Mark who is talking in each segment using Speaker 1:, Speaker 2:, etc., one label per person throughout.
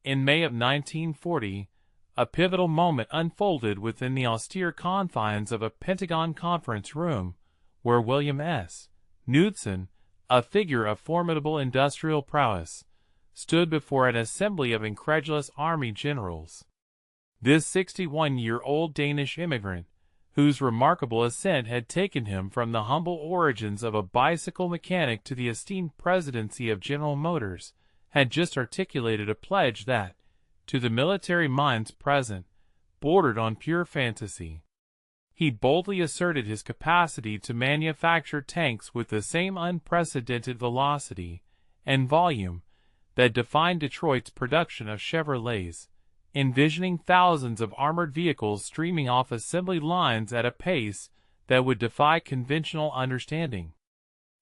Speaker 1: In May of 1940, a pivotal moment unfolded within the austere confines of a Pentagon conference room, where William S. Knudsen, a figure of formidable industrial prowess, stood before an assembly of incredulous army generals. This 61-year-old Danish immigrant, whose remarkable ascent had taken him from the humble origins of a bicycle mechanic to the esteemed presidency of General Motors, had just articulated a pledge that, to the military minds present, bordered on pure fantasy. He boldly asserted his capacity to manufacture tanks with the same unprecedented velocity and volume that defined Detroit's production of Chevrolets, envisioning thousands of armored vehicles streaming off assembly lines at a pace that would defy conventional understanding.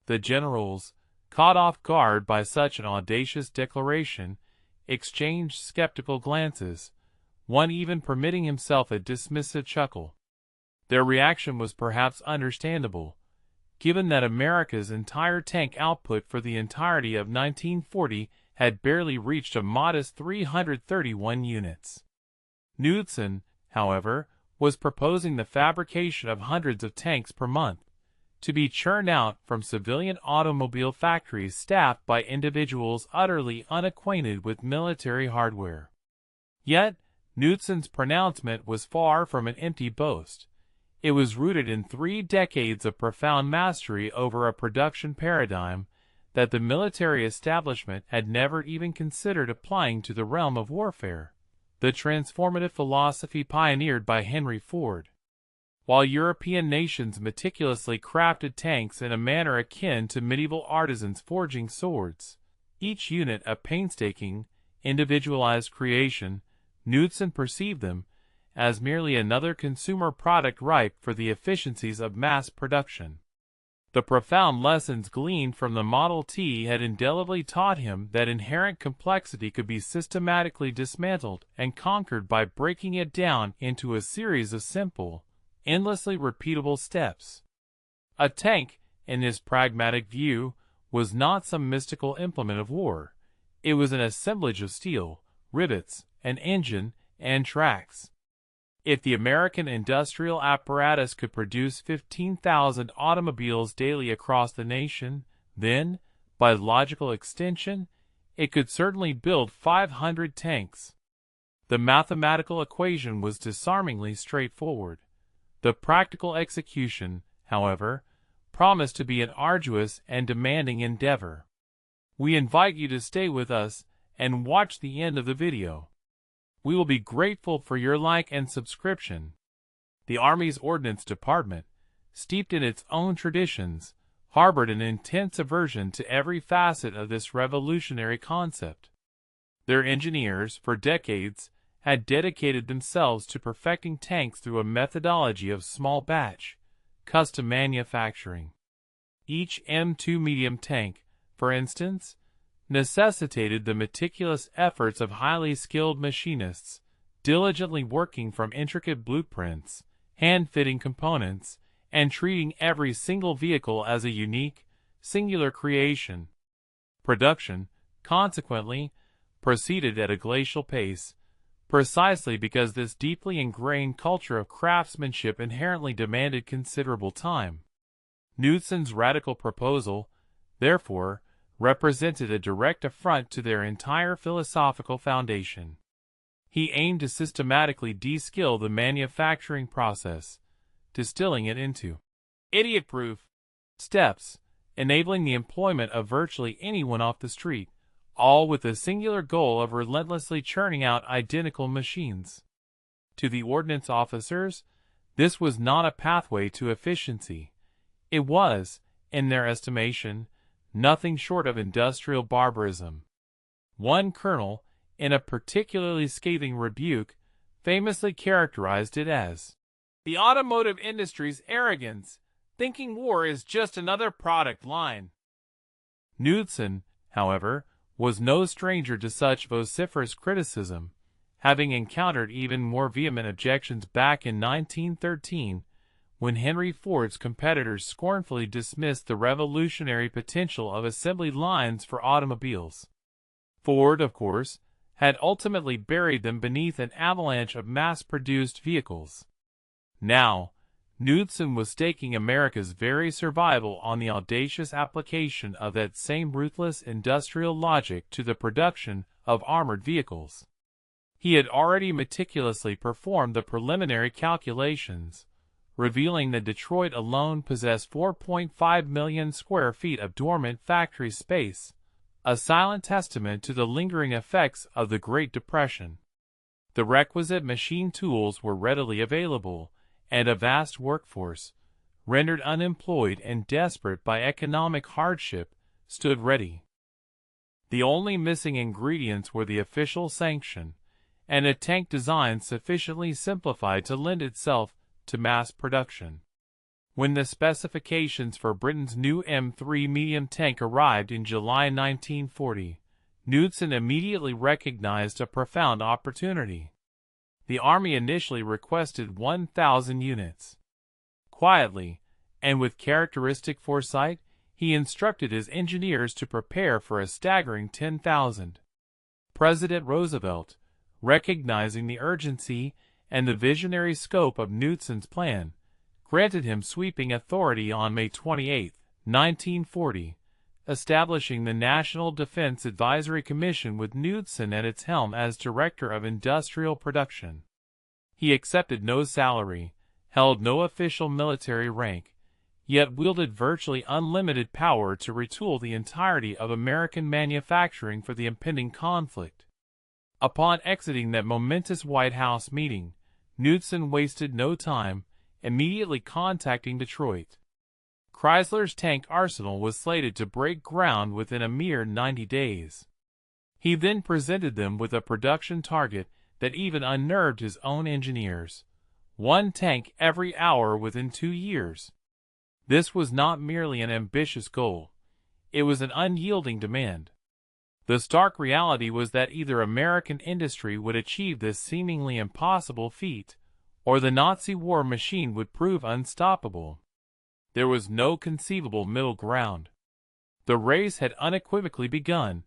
Speaker 1: The generals, caught off guard by such an audacious declaration, exchanged skeptical glances, one even permitting himself a dismissive chuckle. Their reaction was perhaps understandable, given that America's entire tank output for the entirety of 1940 had barely reached a modest 331 units. Knudsen, however, was proposing the fabrication of hundreds of tanks per month, to be churned out from civilian automobile factories staffed by individuals utterly unacquainted with military hardware. Yet, Knudsen's pronouncement was far from an empty boast. It was rooted in 3 decades of profound mastery over a production paradigm that the military establishment had never even considered applying to the realm of warfare, the transformative philosophy pioneered by Henry Ford. While European nations meticulously crafted tanks in a manner akin to medieval artisans forging swords, each unit a painstaking, individualized creation, Knudsen perceived them as merely another consumer product ripe for the efficiencies of mass production. The profound lessons gleaned from the Model T had indelibly taught him that inherent complexity could be systematically dismantled and conquered by breaking it down into a series of simple, endlessly repeatable steps. A tank, in his pragmatic view, was not some mystical implement of war. It was an assemblage of steel, rivets, an engine, and tracks. If the American industrial apparatus could produce 15,000 automobiles daily across the nation, then, by logical extension, it could certainly build 500 tanks. The mathematical equation was disarmingly straightforward. The practical execution, however, promised to be an arduous and demanding endeavor. We invite you to stay with us and watch the end of the video. We will be grateful for your like and subscription. The Army's Ordnance Department, steeped in its own traditions, harbored an intense aversion to every facet of this revolutionary concept. Their engineers, for decades, had dedicated themselves to perfecting tanks through a methodology of small batch, custom manufacturing. Each M2 medium tank, for instance, necessitated the meticulous efforts of highly skilled machinists, diligently working from intricate blueprints, hand-fitting components, and treating every single vehicle as a unique, singular creation. Production, consequently, proceeded at a glacial pace, precisely because this deeply ingrained culture of craftsmanship inherently demanded considerable time. Knudsen's radical proposal, therefore, represented a direct affront to their entire philosophical foundation. He aimed to systematically de-skill the manufacturing process, distilling it into idiot-proof steps, enabling the employment of virtually anyone off the street, all with the singular goal of relentlessly churning out identical machines. To the ordnance officers, this was not a pathway to efficiency. It was, in their estimation, nothing short of industrial barbarism. One colonel, in a particularly scathing rebuke, famously characterized it as the automotive industry's arrogance, thinking war is just another product line. Knudsen, however, was no stranger to such vociferous criticism, having encountered even more vehement objections back in 1913, when Henry Ford's competitors scornfully dismissed the revolutionary potential of assembly lines for automobiles. Ford, of course, had ultimately buried them beneath an avalanche of mass-produced vehicles. Now, Knudsen was staking America's very survival on the audacious application of that same ruthless industrial logic to the production of armored vehicles. He had already meticulously performed the preliminary calculations, revealing that Detroit alone possessed 4.5 million square feet of dormant factory space, a silent testament to the lingering effects of the Great Depression. The requisite machine tools were readily available, and a vast workforce, rendered unemployed and desperate by economic hardship, stood ready. The only missing ingredients were the official sanction, and a tank design sufficiently simplified to lend itself to mass production. When the specifications for Britain's new M3 medium tank arrived in July 1940, Knudsen immediately recognized a profound opportunity. The Army initially requested 1,000 units. Quietly, and with characteristic foresight, he instructed his engineers to prepare for a staggering 10,000. President Roosevelt, recognizing the urgency and the visionary scope of Knudsen's plan, granted him sweeping authority on May 28, 1940, establishing the National Defense Advisory Commission with Knudsen at its helm as Director of Industrial Production. He accepted no salary, held no official military rank, yet wielded virtually unlimited power to retool the entirety of American manufacturing for the impending conflict. Upon exiting that momentous White House meeting, Knudsen wasted no time, immediately contacting Detroit. Chrysler's tank arsenal was slated to break ground within a mere 90 days. He then presented them with a production target that even unnerved his own engineers: 1 tank every hour within 2 years. This was not merely an ambitious goal, it was an unyielding demand. The stark reality was that either American industry would achieve this seemingly impossible feat, or the Nazi war machine would prove unstoppable. There was no conceivable middle ground. The race had unequivocally begun,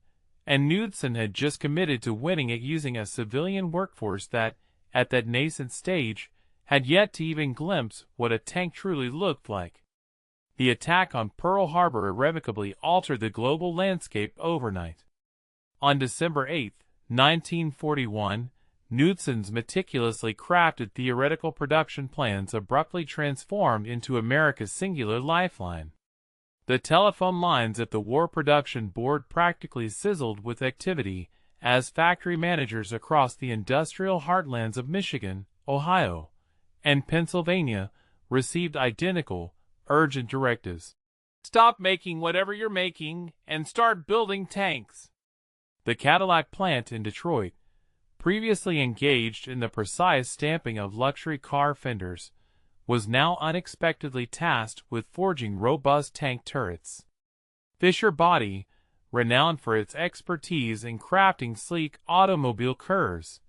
Speaker 1: and Knudsen had just committed to winning it using a civilian workforce that, at that nascent stage, had yet to even glimpse what a tank truly looked like. The attack on Pearl Harbor irrevocably altered the global landscape overnight. On December 8, 1941, Knudsen's meticulously crafted theoretical production plans abruptly transformed into America's singular lifeline. The telephone lines at the War Production Board practically sizzled with activity as factory managers across the industrial heartlands of Michigan, Ohio, and Pennsylvania received identical, urgent directives. Stop making whatever you're making and start building tanks. The Cadillac plant in Detroit, previously engaged in the precise stamping of luxury car fenders, was now unexpectedly tasked with forging robust tank turrets. Fisher Body, renowned for its expertise in crafting sleek automobile curves,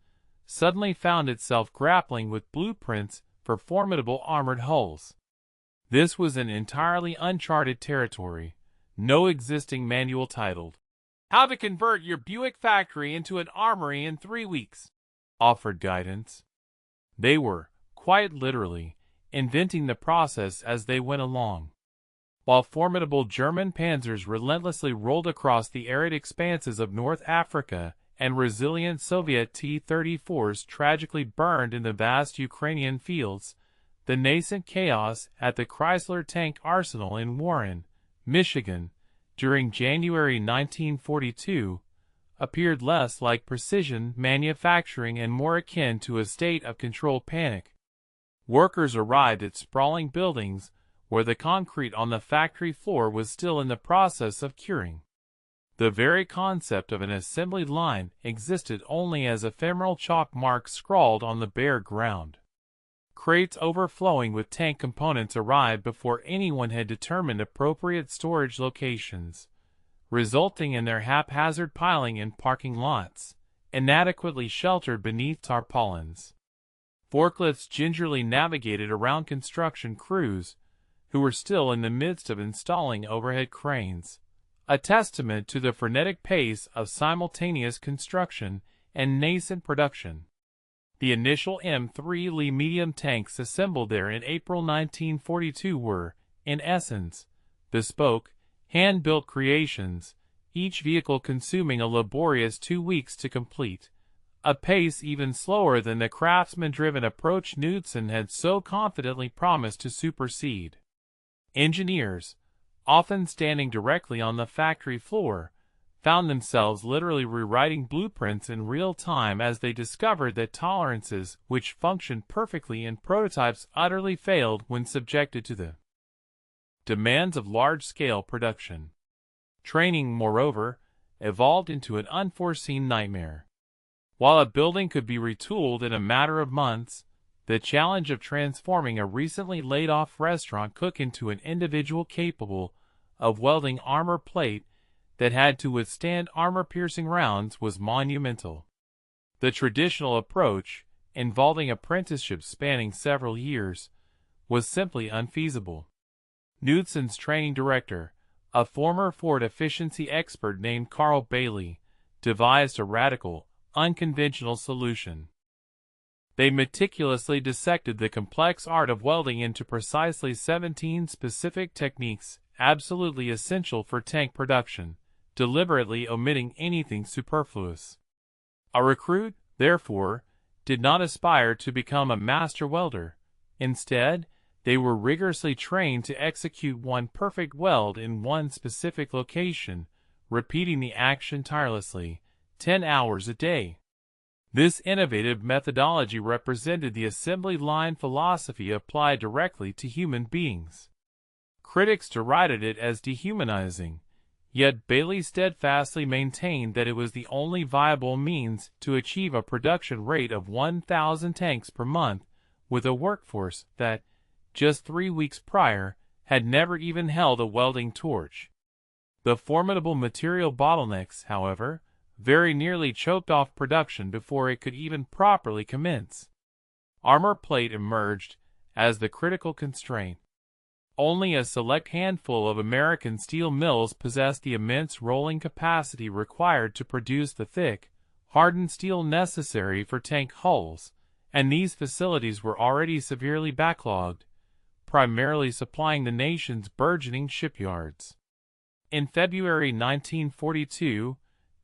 Speaker 1: suddenly found itself grappling with blueprints for formidable armored hulls. This was an entirely uncharted territory, no existing manual titled "How to Convert Your Buick Factory into an Armory in 3 Weeks" offered guidance. They were, quite literally, inventing the process as they went along. While formidable German panzers relentlessly rolled across the arid expanses of North Africa and resilient Soviet T-34s tragically burned in the vast Ukrainian fields, the nascent chaos at the Chrysler Tank Arsenal in Warren, Michigan, during January 1942, appeared less like precision manufacturing and more akin to a state of controlled panic. Workers arrived at sprawling buildings where the concrete on the factory floor was still in the process of curing. The very concept of an assembly line existed only as ephemeral chalk marks scrawled on the bare ground. Crates overflowing with tank components arrived before anyone had determined appropriate storage locations, resulting in their haphazard piling in parking lots, inadequately sheltered beneath tarpaulins. Forklifts gingerly navigated around construction crews, who were still in the midst of installing overhead cranes, a testament to the frenetic pace of simultaneous construction and nascent production. The initial M3 Lee medium tanks assembled there in April 1942 were, in essence, bespoke, hand-built creations, each vehicle consuming a laborious 2 weeks to complete, a pace even slower than the craftsman-driven approach Knudsen had so confidently promised to supersede. Engineers, often standing directly on the factory floor, found themselves literally rewriting blueprints in real time as they discovered that tolerances which functioned perfectly in prototypes utterly failed when subjected to the demands of large-scale production. Training, moreover, evolved into an unforeseen nightmare. While a building could be retooled in a matter of months, the challenge of transforming a recently laid-off restaurant cook into an individual capable of welding armor plate that had to withstand armor-piercing rounds was monumental. The traditional approach, involving apprenticeships spanning several years, was simply unfeasible. Knudsen's training director, a former Ford efficiency expert named Carl Bailey, devised a radical, unconventional solution. They meticulously dissected the complex art of welding into precisely 17 specific techniques absolutely essential for tank production, deliberately omitting anything superfluous. A recruit, therefore, did not aspire to become a master welder. Instead, they were rigorously trained to execute one perfect weld in one specific location, repeating the action tirelessly, 10 hours a day. This innovative methodology represented the assembly line philosophy applied directly to human beings. Critics derided it as dehumanizing, yet Bailey steadfastly maintained that it was the only viable means to achieve a production rate of 1,000 tanks per month with a workforce that, just 3 weeks prior, had never even held a welding torch. The formidable material bottlenecks, however, very nearly choked off production before it could even properly commence. Armor plate emerged as the critical constraint. Only a select handful of American steel mills possessed the immense rolling capacity required to produce the thick, hardened steel necessary for tank hulls, and these facilities were already severely backlogged, primarily supplying the nation's burgeoning shipyards. In February 1942,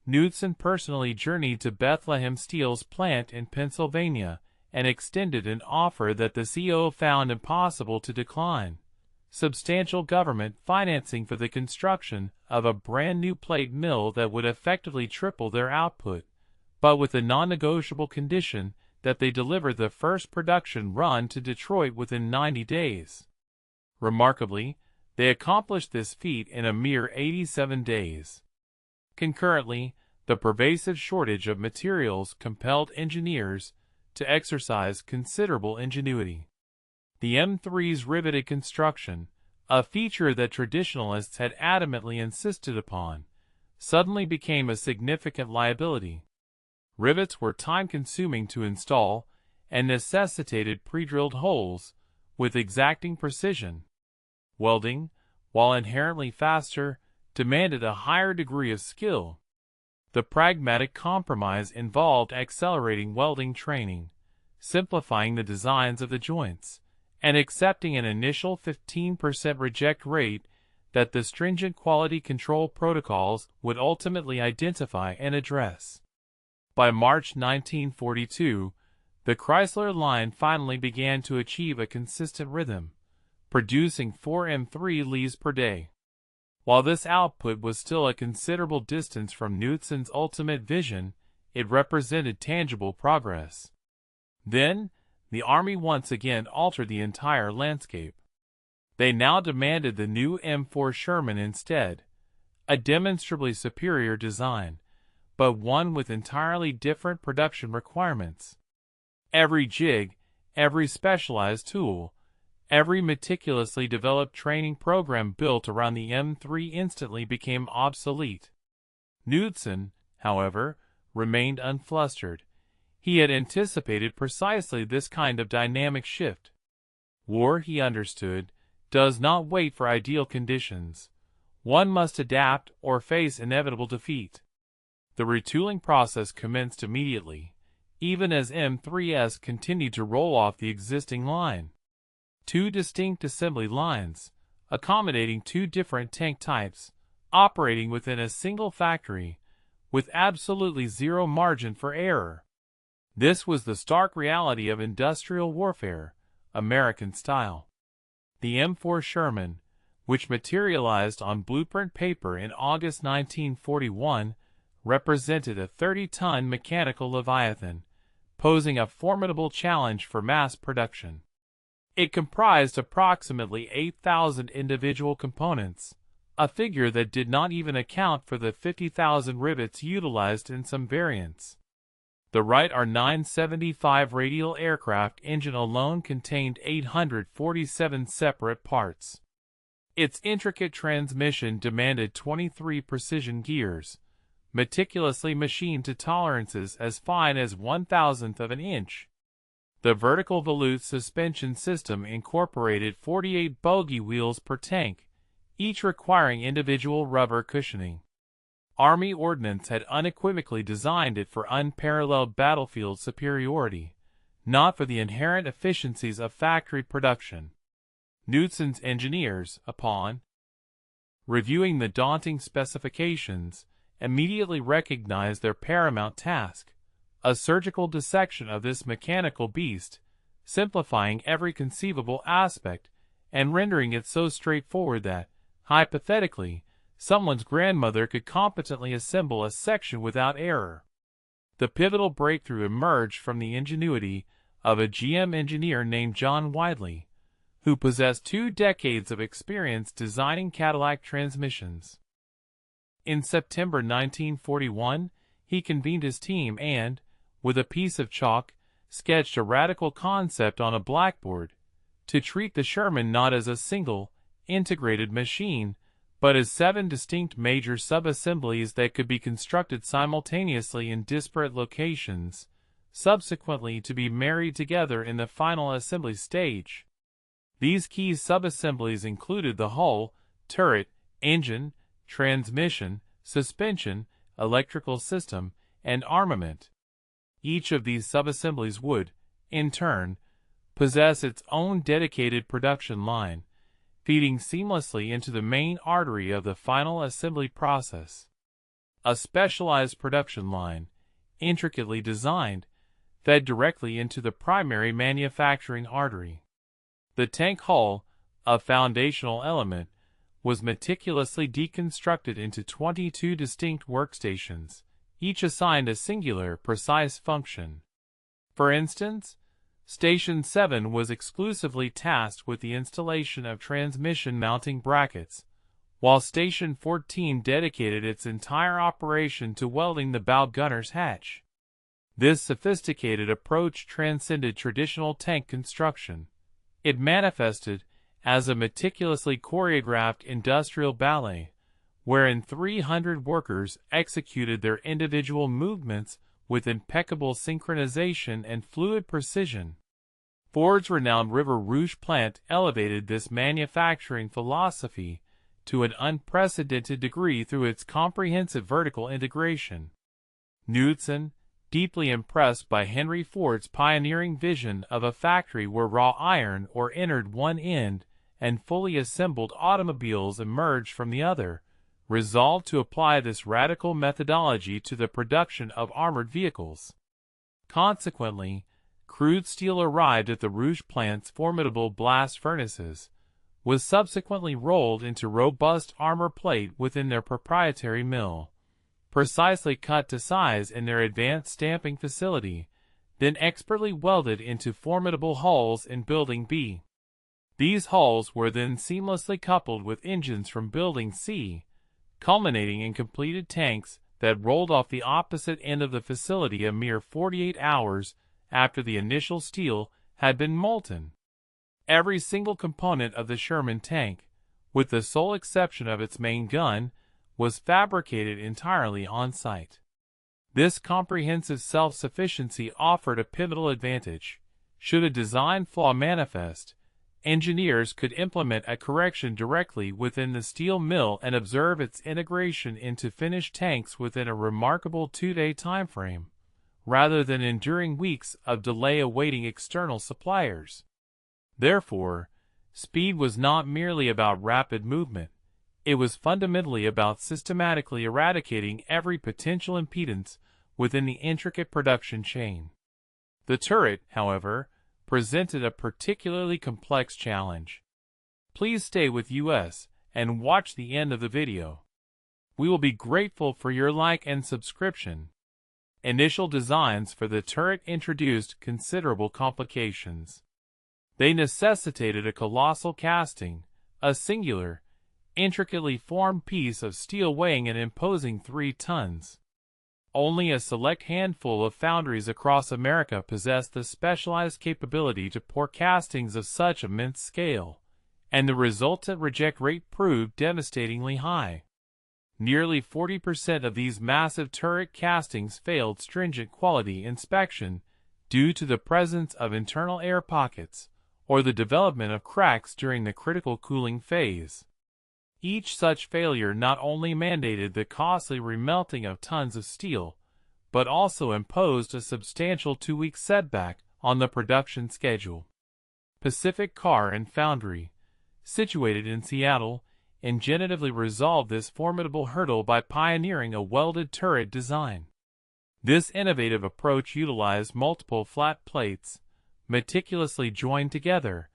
Speaker 1: Knudsen personally journeyed to Bethlehem Steel's plant in Pennsylvania and extended an offer that the CEO found impossible to decline: substantial government financing for the construction of a brand new plate mill that would effectively triple their output, but with the non-negotiable condition that they deliver the first production run to Detroit within 90 days. Remarkably, they accomplished this feat in a mere 87 days. Concurrently, the pervasive shortage of materials compelled engineers to exercise considerable ingenuity. The M3's riveted construction, a feature that traditionalists had adamantly insisted upon, suddenly became a significant liability. Rivets were time-consuming to install and necessitated pre-drilled holes with exacting precision. Welding, while inherently faster, demanded a higher degree of skill. The pragmatic compromise involved accelerating welding training, simplifying the designs of the joints, and accepting an initial 15% reject rate that the stringent quality control protocols would ultimately identify and address. By March 1942, the Chrysler line finally began to achieve a consistent rhythm, producing 4 M3 Lees per day. While this output was still a considerable distance from Knudsen's ultimate vision, it represented tangible progress. Then, the Army once again altered the entire landscape. They now demanded the new M4 Sherman instead, a demonstrably superior design, but one with entirely different production requirements. Every jig, every specialized tool, every meticulously developed training program built around the M3 instantly became obsolete. Knudsen, however, remained unflustered. He had anticipated precisely this kind of dynamic shift. War, he understood, does not wait for ideal conditions. One must adapt or face inevitable defeat. The retooling process commenced immediately, even as M3s continued to roll off the existing line. Two distinct assembly lines, accommodating two different tank types, operating within a single factory, with absolutely zero margin for error. This was the stark reality of industrial warfare, American style. The M4 Sherman, which materialized on blueprint paper in August 1941, represented a 30-ton mechanical leviathan, posing a formidable challenge for mass production. It comprised approximately 8,000 individual components, a figure that did not even account for the 50,000 rivets utilized in some variants. The Wright R-975 radial aircraft engine alone contained 847 separate parts. Its intricate transmission demanded 23 precision gears, meticulously machined to tolerances as fine as 1/1000th of an inch. The vertical volute suspension system incorporated 48 bogie wheels per tank, each requiring individual rubber cushioning. Army Ordnance had unequivocally designed it for unparalleled battlefield superiority, not for the inherent efficiencies of factory production. Knudsen's engineers, upon reviewing the daunting specifications, immediately recognized their paramount task, a surgical dissection of this mechanical beast, simplifying every conceivable aspect and rendering it so straightforward that, hypothetically, someone's grandmother could competently assemble a section without error. The pivotal breakthrough emerged from the ingenuity of a GM engineer named John Widley, who possessed 2 decades of experience designing Cadillac transmissions. In September 1941, he convened his team and, with a piece of chalk, sketched a radical concept on a blackboard, to treat the Sherman not as a single, integrated machine, but as 7 distinct major sub-assemblies that could be constructed simultaneously in disparate locations, subsequently to be married together in the final assembly stage. These key sub-assemblies included the hull, turret, engine, transmission, suspension, electrical system, and armament. Each of these sub-assemblies would, in turn, possess its own dedicated production line, feeding seamlessly into the main artery of the final assembly process. A specialized production line, intricately designed, fed directly into the primary manufacturing artery. The tank hull, a foundational element, was meticulously deconstructed into 22 distinct workstations, each assigned a singular, precise function. For instance, Station 7 was exclusively tasked with the installation of transmission mounting brackets, while Station 14 dedicated its entire operation to welding the bow gunner's hatch. This sophisticated approach transcended traditional tank construction. It manifested as a meticulously choreographed industrial ballet, wherein 300 workers executed their individual movements with impeccable synchronization and fluid precision. Ford's renowned River Rouge plant elevated this manufacturing philosophy to an unprecedented degree through its comprehensive vertical integration. Knudsen, deeply impressed by Henry Ford's pioneering vision of a factory where raw iron ore entered one end and fully assembled automobiles emerged from the other, resolved to apply this radical methodology to the production of armored vehicles. Consequently, crude steel arrived at the Rouge plant's formidable blast furnaces, was subsequently rolled into robust armor plate within their proprietary mill, precisely cut to size in their advanced stamping facility, then expertly welded into formidable hulls in Building B. These hulls were then seamlessly coupled with engines from Building C, culminating in completed tanks that rolled off the opposite end of the facility a mere 48 hours after the initial steel had been molten. Every single component of the Sherman tank, with the sole exception of its main gun, was fabricated entirely on site. This comprehensive self-sufficiency offered a pivotal advantage. Should a design flaw manifest, engineers could implement a correction directly within the steel mill and observe its integration into finished tanks within a remarkable 2-day timeframe, rather than enduring weeks of delay awaiting external suppliers. Therefore, speed was not merely about rapid movement, it was fundamentally about systematically eradicating every potential impedance within the intricate production chain. The turret, however, presented a particularly complex challenge. Please stay with us and watch the end of the video. We will be grateful for your like and subscription. Initial designs for the turret introduced considerable complications. They necessitated a colossal casting, a singular, intricately formed piece of steel weighing an imposing 3 tons. Only a select handful of foundries across America possessed the specialized capability to pour castings of such immense scale, and the resultant reject rate proved devastatingly high. Nearly 40% of these massive turret castings failed stringent quality inspection due to the presence of internal air pockets or the development of cracks during the critical cooling phase. Each such failure not only mandated the costly remelting of tons of steel, but also imposed a substantial 2-week setback on the production schedule. Pacific Car and Foundry, situated in Seattle, ingenitively resolved this formidable hurdle by pioneering a welded turret design. This innovative approach utilized multiple flat plates, meticulously joined together,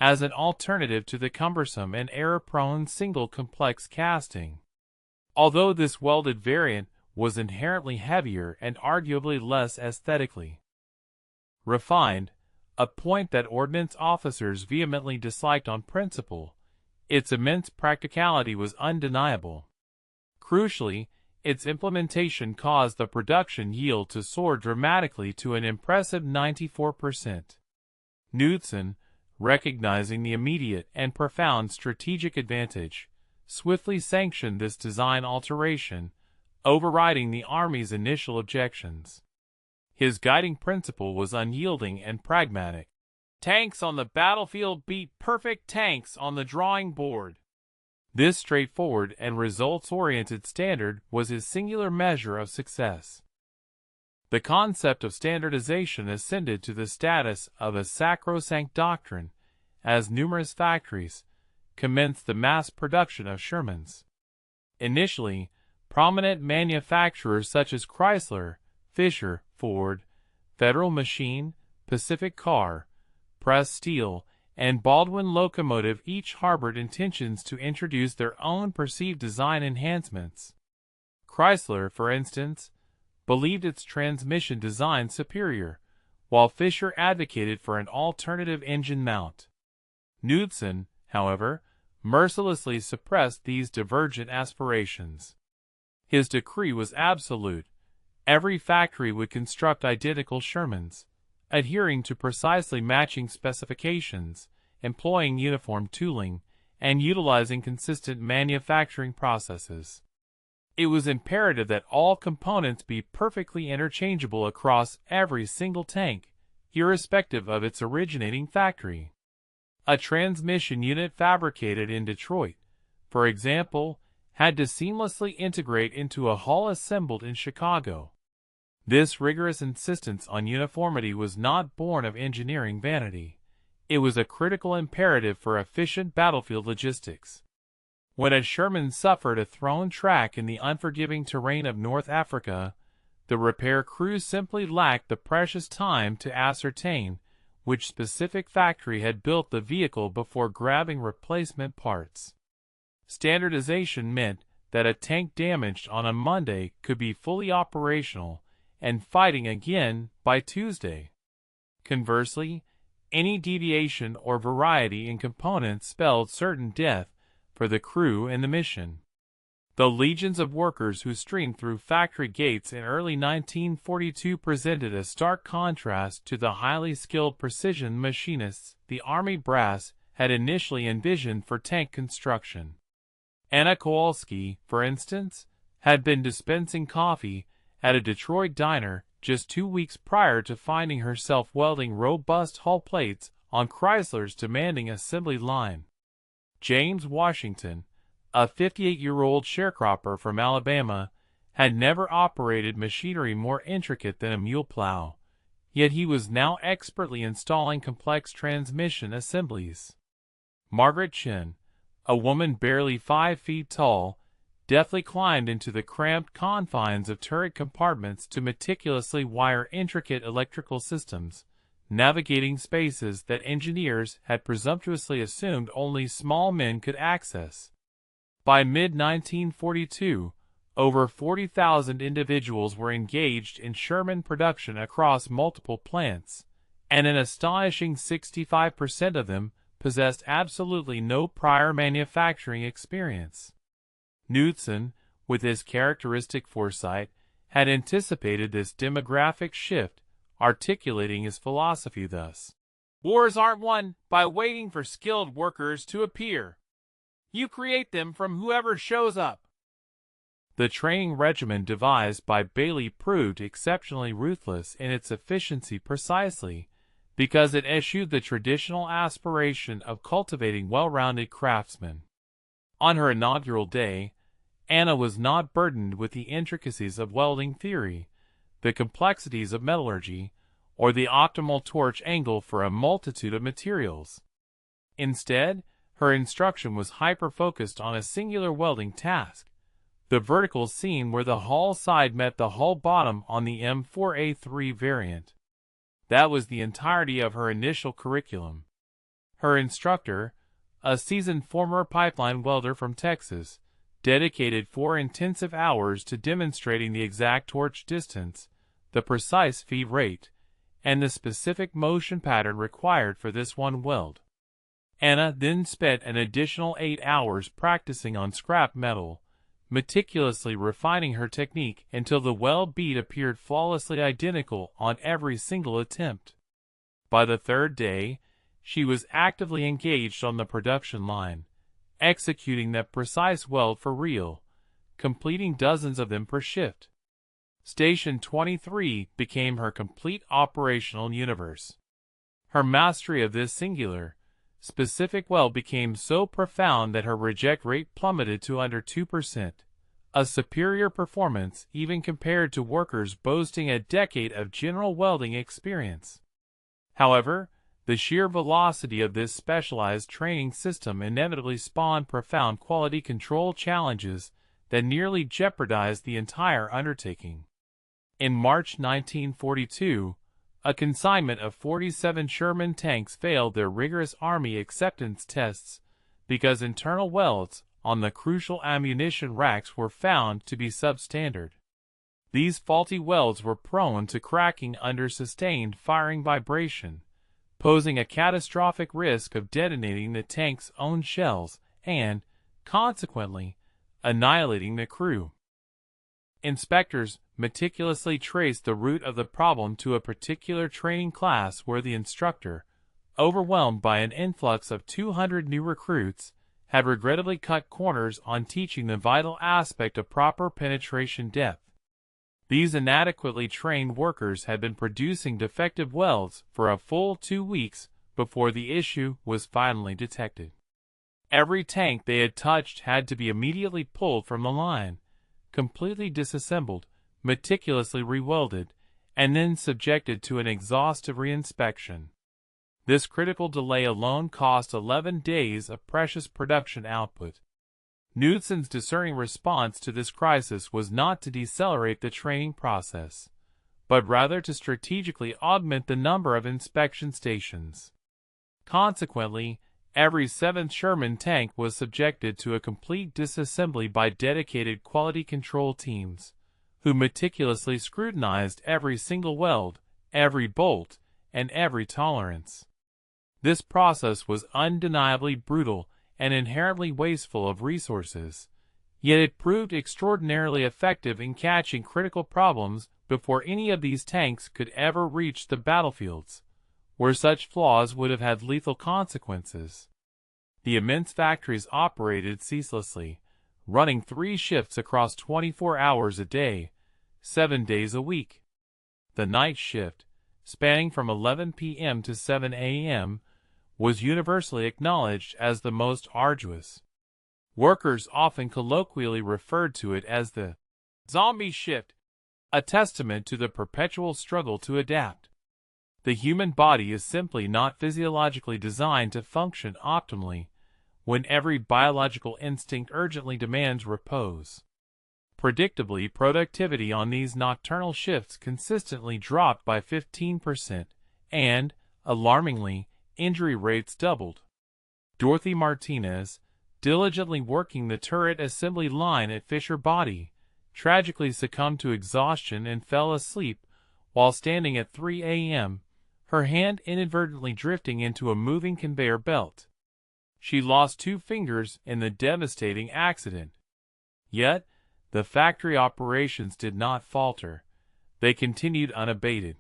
Speaker 1: as an alternative to the cumbersome and error-prone single complex casting. Although this welded variant was inherently heavier and arguably less aesthetically refined, a point that ordnance officers vehemently disliked on principle, its immense practicality was undeniable. Crucially, its implementation caused the production yield to soar dramatically to an impressive 94%. Knudsen, recognizing the immediate and profound strategic advantage, swiftly sanctioned this design alteration, overriding the Army's initial objections. His guiding principle was unyielding and pragmatic. Tanks on the battlefield beat perfect tanks on the drawing board. This straightforward and results-oriented standard was his singular measure of success. The concept of standardization ascended to the status of a sacrosanct doctrine, as numerous factories commenced the mass production of Shermans. Initially, prominent manufacturers such as Chrysler, Fisher, Ford, Federal Machine, Pacific Car, Press Steel, and Baldwin Locomotive each harbored intentions to introduce their own perceived design enhancements. Chrysler, for instance, believed its transmission design superior, while Fisher advocated for an alternative engine mount. Knudsen, however, mercilessly suppressed these divergent aspirations. His decree was absolute. Every factory would construct identical Shermans, adhering to precisely matching specifications, employing uniform tooling, and utilizing consistent manufacturing processes. It was imperative that all components be perfectly interchangeable across every single tank, irrespective of its originating factory. A transmission unit fabricated in Detroit, for example, had to seamlessly integrate into a hull assembled in Chicago. This rigorous insistence on uniformity was not born of engineering vanity. It was a critical imperative for efficient battlefield logistics. When a Sherman suffered a thrown track in the unforgiving terrain of North Africa, the repair crews simply lacked the precious time to ascertain which specific factory had built the vehicle before grabbing replacement parts. Standardization meant that a tank damaged on a Monday could be fully operational and fighting again by Tuesday. Conversely, any deviation or variety in components spelled certain death for the crew and the mission. The legions of workers who streamed through factory gates in early 1942 presented a stark contrast to the highly skilled precision machinists the Army brass had initially envisioned for tank construction. Anna Kowalski, for instance, had been dispensing coffee at a Detroit diner just 2 weeks prior to finding herself welding robust hull plates on Chrysler's demanding assembly line. James Washington, a 58-year-old sharecropper from Alabama, had never operated machinery more intricate than a mule plow, yet he was now expertly installing complex transmission assemblies. Margaret Chin, a woman barely 5 feet tall, deftly climbed into the cramped confines of turret compartments to meticulously wire intricate electrical systems, navigating spaces that engineers had presumptuously assumed only small men could access. By mid-1942, over 40,000 individuals were engaged in Sherman production across multiple plants, and an astonishing 65% of them possessed absolutely no prior manufacturing experience. Knudsen, with his characteristic foresight, had anticipated this demographic shift, articulating his philosophy thus: "Wars aren't won by waiting for skilled workers to appear. You create them from whoever shows up." The training regimen devised by Bailey proved exceptionally ruthless in its efficiency precisely because it eschewed the traditional aspiration of cultivating well-rounded craftsmen. On her inaugural day, Anna was not burdened with the intricacies of welding theory, the complexities of metallurgy, or the optimal torch angle for a multitude of materials. Instead, her instruction was hyper-focused on a singular welding task: the vertical seam where the hull side met the hull bottom on the M4A3 variant. That was the entirety of her initial curriculum. Her instructor, a seasoned former pipeline welder from Texas, dedicated 4 intensive hours to demonstrating the exact torch distance, the precise feed rate, and the specific motion pattern required for this one weld. Anna then spent an additional 8 hours practicing on scrap metal, meticulously refining her technique until the weld bead appeared flawlessly identical on every single attempt. By the third day, she was actively engaged on the production line, executing that precise weld for real, completing dozens of them per shift. Station 23 became her complete operational universe. Her mastery of this singular, specific weld became so profound that her reject rate plummeted to under 2%, a superior performance even compared to workers boasting a decade of general welding experience. However, the sheer velocity of this specialized training system inevitably spawned profound quality control challenges that nearly jeopardized the entire undertaking. In March 1942, a consignment of 47 Sherman tanks failed their rigorous Army acceptance tests because internal welds on the crucial ammunition racks were found to be substandard. These faulty welds were prone to cracking under sustained firing vibration, posing a catastrophic risk of detonating the tank's own shells and, consequently, annihilating the crew. Inspectors meticulously traced the root of the problem to a particular training class where the instructor, overwhelmed by an influx of 200 new recruits, had regrettably cut corners on teaching the vital aspect of proper penetration depth. These inadequately trained workers had been producing defective welds for a full 2 weeks before the issue was finally detected. Every tank they had touched had to be immediately pulled from the line, completely disassembled, meticulously rewelded, and then subjected to an exhaustive reinspection. This critical delay alone cost 11 days of precious production output. Knudsen's discerning response to this crisis was not to decelerate the training process, but rather to strategically augment the number of inspection stations. Consequently, every 7th Sherman tank was subjected to a complete disassembly by dedicated quality control teams, who meticulously scrutinized every single weld, every bolt, and every tolerance. This process was undeniably brutal and inherently wasteful of resources, yet it proved extraordinarily effective in catching critical problems before any of these tanks could ever reach the battlefields, where such flaws would have had lethal consequences. The immense factories operated ceaselessly, running 3 shifts across 24 hours a day, 7 days a week. The night shift, spanning from 11 p.m. to 7 a.m., was universally acknowledged as the most arduous. Workers often colloquially referred to it as the zombie shift, a testament to the perpetual struggle to adapt. The human body is simply not physiologically designed to function optimally when every biological instinct urgently demands repose. Predictably, productivity on these nocturnal shifts consistently dropped by 15%, and, alarmingly, injury rates doubled. Dorothy Martinez, diligently working the turret assembly line at Fisher Body, tragically succumbed to exhaustion and fell asleep while standing at 3 a.m., her hand inadvertently drifting into a moving conveyor belt. She lost 2 fingers in the devastating accident. Yet, the factory operations did not falter. They continued unabated.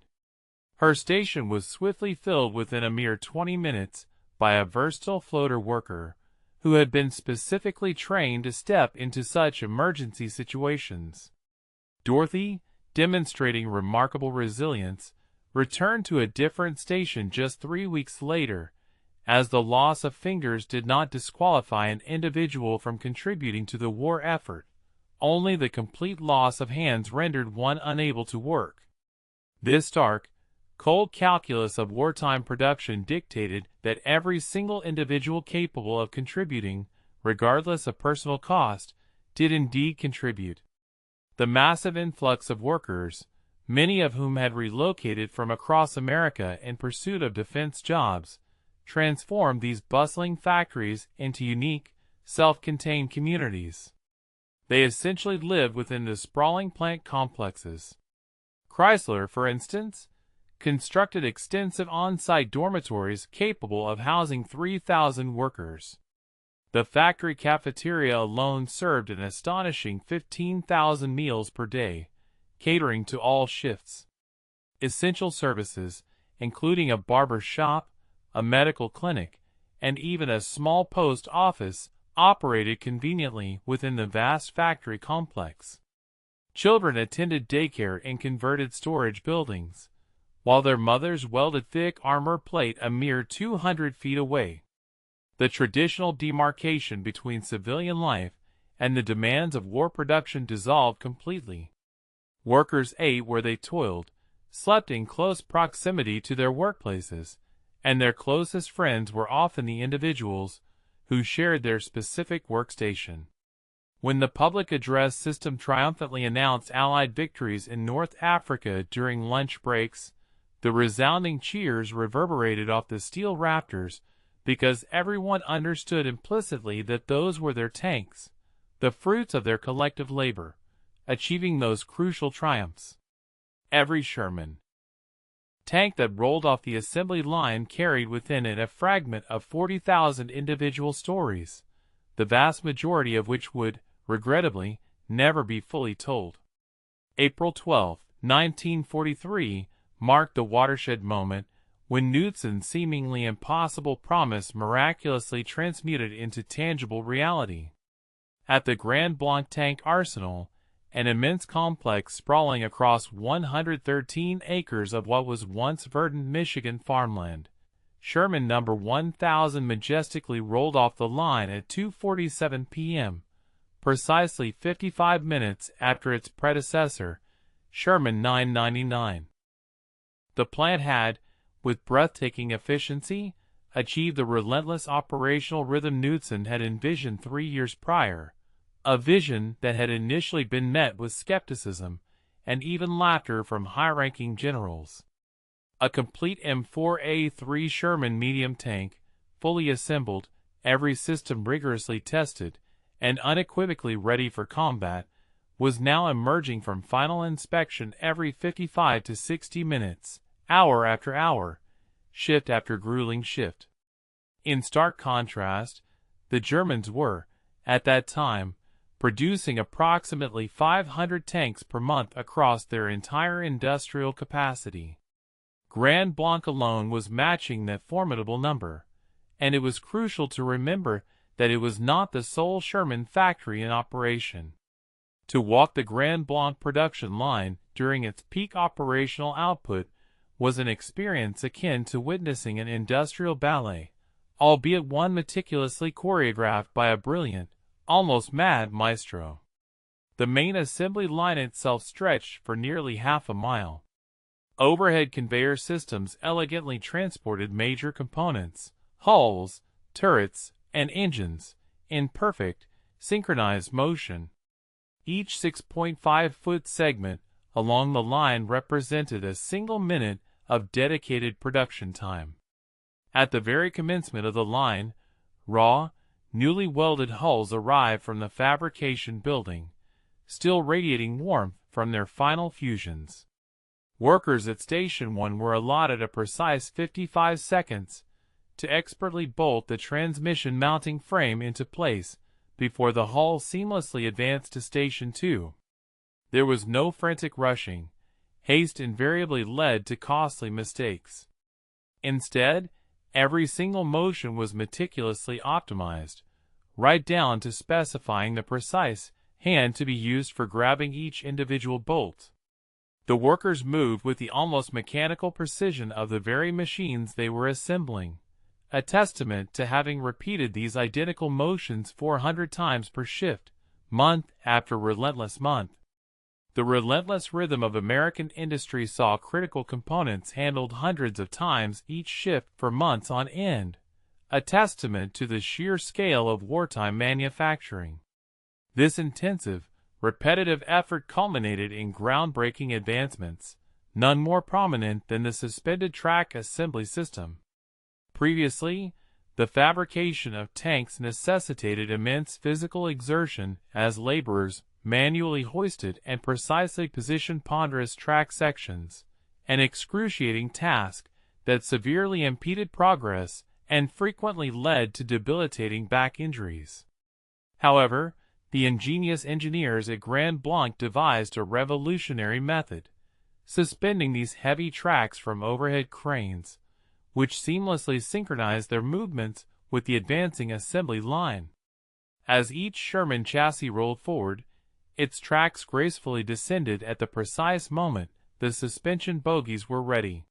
Speaker 1: Her station was swiftly filled within a mere 20 minutes by a versatile floater worker who had been specifically trained to step into such emergency situations. Dorothy, demonstrating remarkable resilience, returned to a different station just 3 weeks later, as the loss of fingers did not disqualify an individual from contributing to the war effort. Only the complete loss of hands rendered one unable to work. This stark, cold calculus of wartime production dictated that every single individual capable of contributing, regardless of personal cost, did indeed contribute. The massive influx of workers, many of whom had relocated from across America in pursuit of defense jobs, transformed these bustling factories into unique, self-contained communities. They essentially lived within the sprawling plant complexes. Chrysler, for instance, constructed extensive on-site dormitories capable of housing 3,000 workers. The factory cafeteria alone served an astonishing 15,000 meals per day, catering to all shifts. Essential services, including a barber shop, a medical clinic, and even a small post office, operated conveniently within the vast factory complex. Children attended daycare in converted storage buildings, while their mothers welded thick armor plate a mere 200 feet away. The traditional demarcation between civilian life and the demands of war production dissolved completely. Workers ate where they toiled, slept in close proximity to their workplaces, and their closest friends were often the individuals who shared their specific workstation. When the public address system triumphantly announced Allied victories in North Africa during lunch breaks, the resounding cheers reverberated off the steel rafters because everyone understood implicitly that those were their tanks, the fruits of their collective labor, achieving those crucial triumphs. Every Sherman tank that rolled off the assembly line carried within it a fragment of 40,000 individual stories, the vast majority of which would, regrettably, never be fully told. April 12, 1943, marked the watershed moment when Knudsen's seemingly impossible promise miraculously transmuted into tangible reality. At the Grand Blanc Tank Arsenal, an immense complex sprawling across 113 acres of what was once verdant Michigan farmland, Sherman No. 1000 majestically rolled off the line at 2:47 p.m., precisely 55 minutes after its predecessor, Sherman 999. The plant had, with breathtaking efficiency, achieved the relentless operational rhythm Knudsen had envisioned 3 years prior, a vision that had initially been met with skepticism and even laughter from high-ranking generals. A complete M4A3 Sherman medium tank, fully assembled, every system rigorously tested, and unequivocally ready for combat, was now emerging from final inspection every 55 to 60 minutes, hour after hour, shift after grueling shift. In stark contrast, the Germans were, at that time, producing approximately 500 tanks per month across their entire industrial capacity. Grand Blanc alone was matching that formidable number, and it was crucial to remember that it was not the sole Sherman factory in operation. To walk the Grand Blanc production line during its peak operational output was an experience akin to witnessing an industrial ballet, albeit one meticulously choreographed by a brilliant, almost mad maestro. The main assembly line itself stretched for nearly half a mile. Overhead conveyor systems elegantly transported major components, hulls, turrets, and engines, in perfect, synchronized motion. Each 6.5-foot segment along the line represented a single minute of dedicated production time. At the very commencement of the line, raw, newly welded hulls arrived from the fabrication building, still radiating warmth from their final fusions. Workers at Station 1 were allotted a precise 55 seconds to expertly bolt the transmission mounting frame into place before the hull seamlessly advanced to Station 2. There was no frantic rushing. Haste invariably led to costly mistakes. Instead, every single motion was meticulously optimized, right down to specifying the precise hand to be used for grabbing each individual bolt. The workers moved with the almost mechanical precision of the very machines they were assembling, a testament to having repeated these identical motions 400 times per shift, month after relentless month. The relentless rhythm of American industry saw critical components handled hundreds of times each shift for months on end, a testament to the sheer scale of wartime manufacturing. This intensive, repetitive effort culminated in groundbreaking advancements, none more prominent than the suspended track assembly system. Previously, the fabrication of tanks necessitated immense physical exertion as laborers manually hoisted and precisely positioned ponderous track sections, an excruciating task that severely impeded progress and frequently led to debilitating back injuries. However, the ingenious engineers at Grand Blanc devised a revolutionary method, suspending these heavy tracks from overhead cranes, which seamlessly synchronized their movements with the advancing assembly line. As each Sherman chassis rolled forward, its tracks gracefully descended at the precise moment the suspension bogies were ready.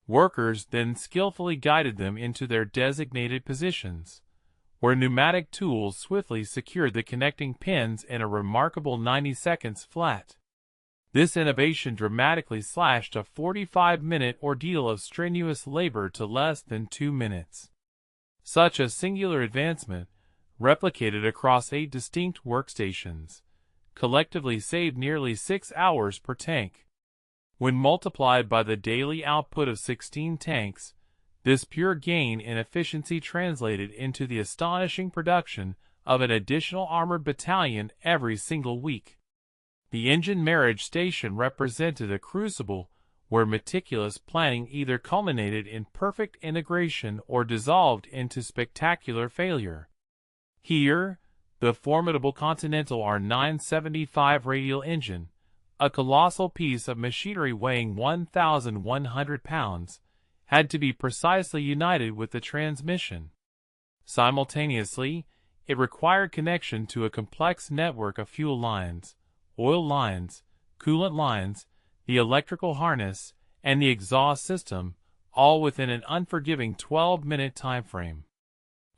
Speaker 1: Workers then skillfully guided them into their designated positions, where pneumatic tools swiftly secured the connecting pins in a remarkable 90 seconds flat. This innovation dramatically slashed a 45-minute ordeal of strenuous labor to less than 2 minutes. Such a singular advancement, replicated across 8 distinct workstations, collectively saved nearly 6 hours per tank. When multiplied by the daily output of 16 tanks, this pure gain in efficiency translated into the astonishing production of an additional armored battalion every single week. The engine marriage station represented a crucible where meticulous planning either culminated in perfect integration or dissolved into spectacular failure. Here, the formidable Continental R975 radial engine, a colossal piece of machinery weighing 1,100 pounds, had to be precisely united with the transmission. Simultaneously, it required connection to a complex network of fuel lines, oil lines, coolant lines, the electrical harness, and the exhaust system, all within an unforgiving 12-minute time frame.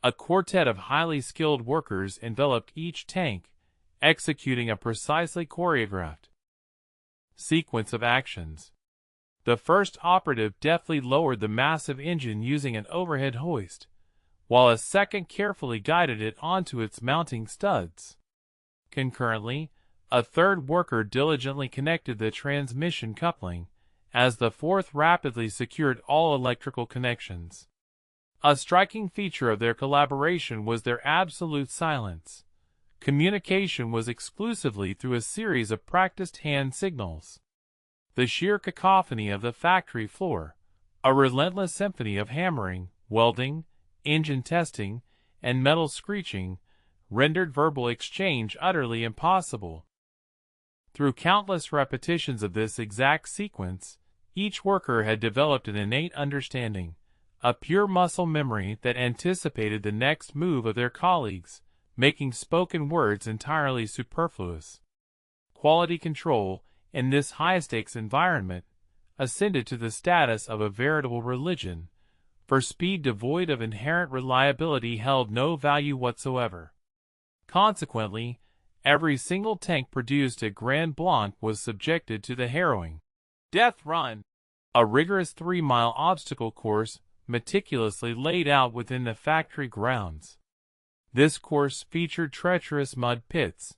Speaker 1: A quartet of highly skilled workers enveloped each tank, executing a precisely choreographed sequence of actions. The first operative deftly lowered the massive engine using an overhead hoist, while a second carefully guided it onto its mounting studs. Concurrently, a third worker diligently connected the transmission coupling, as the fourth rapidly secured all electrical connections. A striking feature of their collaboration was their absolute silence. Communication was exclusively through a series of practiced hand signals. The sheer cacophony of the factory floor, a relentless symphony of hammering, welding, engine testing, and metal screeching, rendered verbal exchange utterly impossible. Through countless repetitions of this exact sequence, each worker had developed an innate understanding, a pure muscle memory that anticipated the next move of their colleagues, making spoken words entirely superfluous. Quality control, in this high-stakes environment, ascended to the status of a veritable religion, for speed devoid of inherent reliability held no value whatsoever. Consequently, every single tank produced at Grand Blanc was subjected to the harrowing death run, a rigorous 3-mile obstacle course meticulously laid out within the factory grounds. This course featured treacherous mud pits,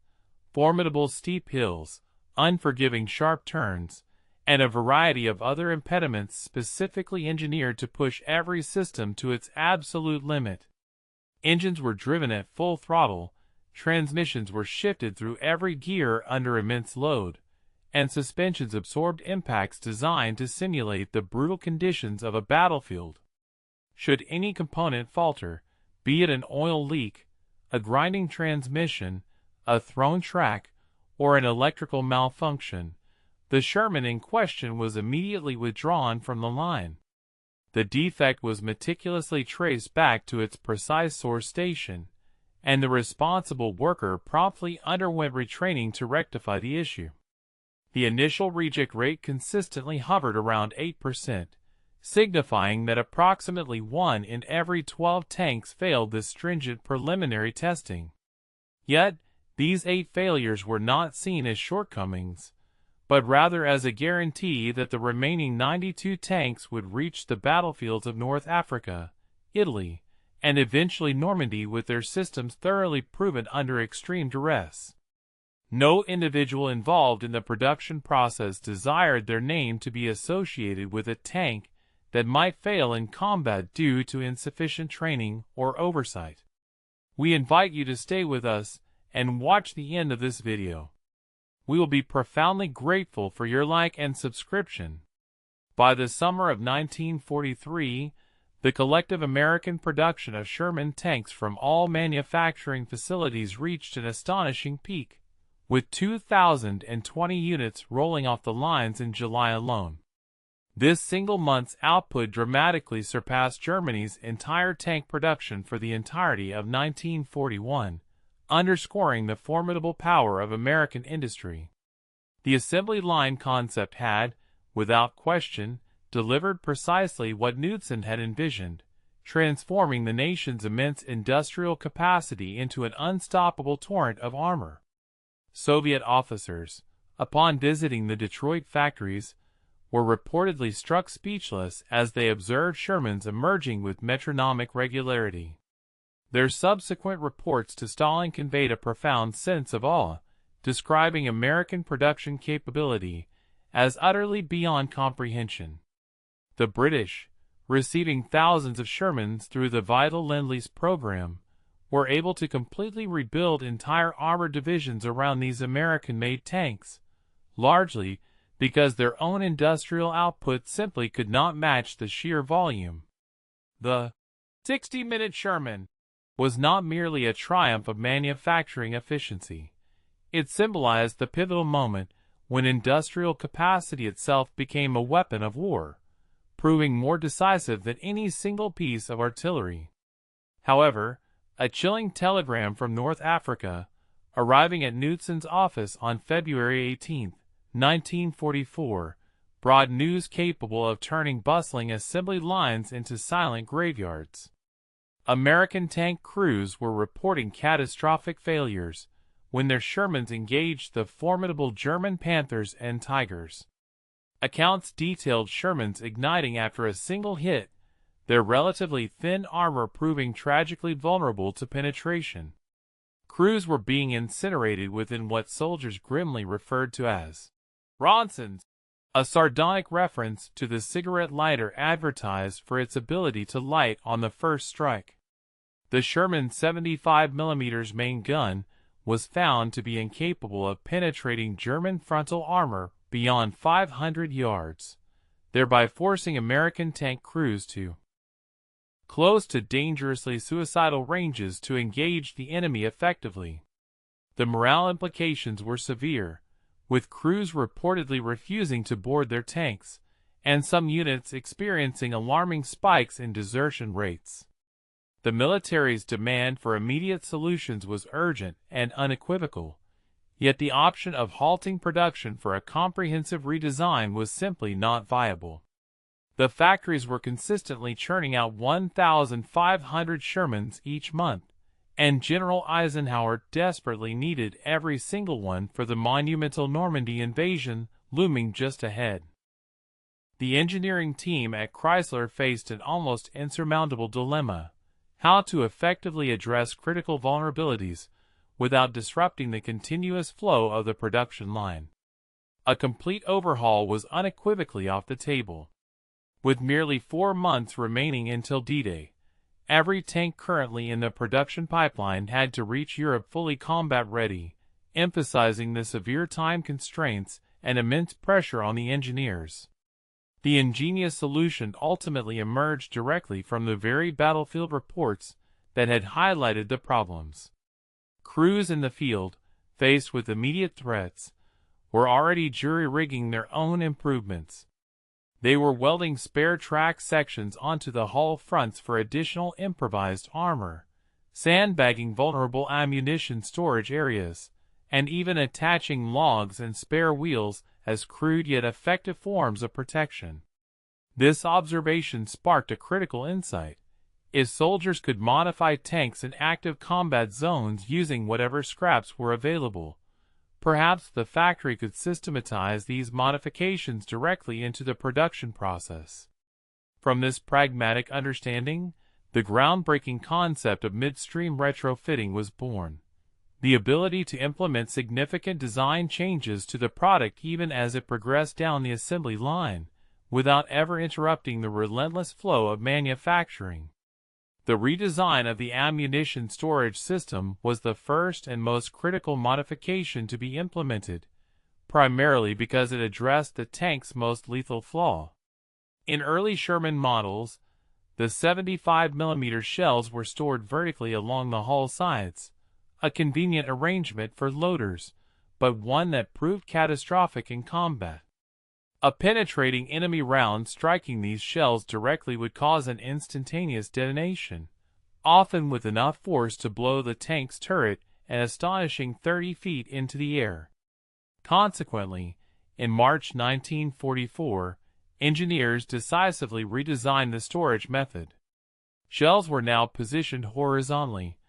Speaker 1: formidable steep hills, unforgiving sharp turns, and a variety of other impediments specifically engineered to push every system to its absolute limit. Engines were driven at full throttle, transmissions were shifted through every gear under immense load, and suspensions absorbed impacts designed to simulate the brutal conditions of a battlefield. Should any component falter, be it an oil leak, a grinding transmission, a thrown track, or an electrical malfunction, the Sherman in question was immediately withdrawn from the line. The defect was meticulously traced back to its precise source station, and the responsible worker promptly underwent retraining to rectify the issue. The initial reject rate consistently hovered around 8%, signifying that approximately 1 in every 12 tanks failed this stringent preliminary testing. Yet, these 8 failures were not seen as shortcomings, but rather as a guarantee that the remaining 92 tanks would reach the battlefields of North Africa, Italy, and eventually Normandy with their systems thoroughly proven under extreme duress. No individual involved in the production process desired their name to be associated with a tank that might fail in combat due to insufficient training or oversight. We invite you to stay with us and watch the end of this video. We will be profoundly grateful for your like and subscription. By the summer of 1943, the collective American production of Sherman tanks from all manufacturing facilities reached an astonishing peak, with 2,020 units rolling off the lines in July alone. This single month's output dramatically surpassed Germany's entire tank production for the entirety of 1941, underscoring the formidable power of American industry. The assembly line concept had, without question, delivered precisely what Knudsen had envisioned, transforming the nation's immense industrial capacity into an unstoppable torrent of armor. Soviet officers, upon visiting the Detroit factories, were reportedly struck speechless as they observed Shermans emerging with metronomic regularity. Their subsequent reports to Stalin conveyed a profound sense of awe, describing American production capability as utterly beyond comprehension. The British, receiving thousands of Shermans through the vital Lend-Lease program, were able to completely rebuild entire armored divisions around these American-made tanks, largely because their own industrial output simply could not match the sheer volume. The 60-minute Sherman was not merely a triumph of manufacturing efficiency. It symbolized the pivotal moment when industrial capacity itself became a weapon of war, proving more decisive than any single piece of artillery. However, a chilling telegram from North Africa, arriving at Knudsen's office on February 18, 1944, brought news capable of turning bustling assembly lines into silent graveyards. American tank crews were reporting catastrophic failures when their Shermans engaged the formidable German Panthers and Tigers. Accounts detailed Shermans igniting after a single hit, their relatively thin armor proving tragically vulnerable to penetration. Crews were being incinerated within what soldiers grimly referred to as Ronsons, a sardonic reference to the cigarette lighter advertised for its ability to light on the first strike. The Sherman 75mm main gun was found to be incapable of penetrating German frontal armor beyond 500 yards, thereby forcing American tank crews to close to dangerously suicidal ranges to engage the enemy effectively. The morale implications were severe, with crews reportedly refusing to board their tanks, and some units experiencing alarming spikes in desertion rates. The military's demand for immediate solutions was urgent and unequivocal, yet the option of halting production for a comprehensive redesign was simply not viable. The factories were consistently churning out 1,500 Shermans each month, and General Eisenhower desperately needed every single one for the monumental Normandy invasion looming just ahead. The engineering team at Chrysler faced an almost insurmountable dilemma: how to effectively address critical vulnerabilities without disrupting the continuous flow of the production line. A complete overhaul was unequivocally off the table. With merely 4 months remaining until D-Day, every tank currently in the production pipeline had to reach Europe fully combat-ready, emphasizing the severe time constraints and immense pressure on the engineers. The ingenious solution ultimately emerged directly from the very battlefield reports that had highlighted the problems. Crews in the field, faced with immediate threats, were already jury-rigging their own improvements. They were welding spare track sections onto the hull fronts for additional improvised armor, sandbagging vulnerable ammunition storage areas, and even attaching logs and spare wheels as crude yet effective forms of protection. This observation sparked a critical insight. If soldiers could modify tanks in active combat zones using whatever scraps were available, perhaps the factory could systematize these modifications directly into the production process. From this pragmatic understanding, the groundbreaking concept of midstream retrofitting was born. The ability to implement significant design changes to the product even as it progressed down the assembly line, without ever interrupting the relentless flow of manufacturing. The redesign of the ammunition storage system was the first and most critical modification to be implemented, primarily because it addressed the tank's most lethal flaw. In early Sherman models, the 75mm shells were stored vertically along the hull sides, a convenient arrangement for loaders, but one that proved catastrophic in combat. A penetrating enemy round striking these shells directly would cause an instantaneous detonation, often with enough force to blow the tank's turret an astonishing 30 feet into the air. Consequently, in March 1944, engineers decisively redesigned the storage method. Shells were now positioned horizontally,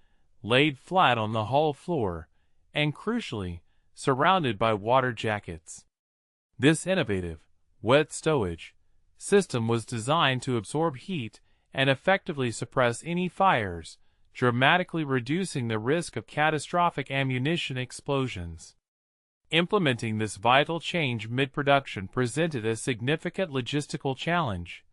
Speaker 1: laid flat on the hull floor, and crucially, surrounded by water jackets. This innovative, wet stowage system was designed to absorb heat and effectively suppress any fires, dramatically reducing the risk of catastrophic ammunition explosions. Implementing this vital change mid-production presented a significant logistical challenge,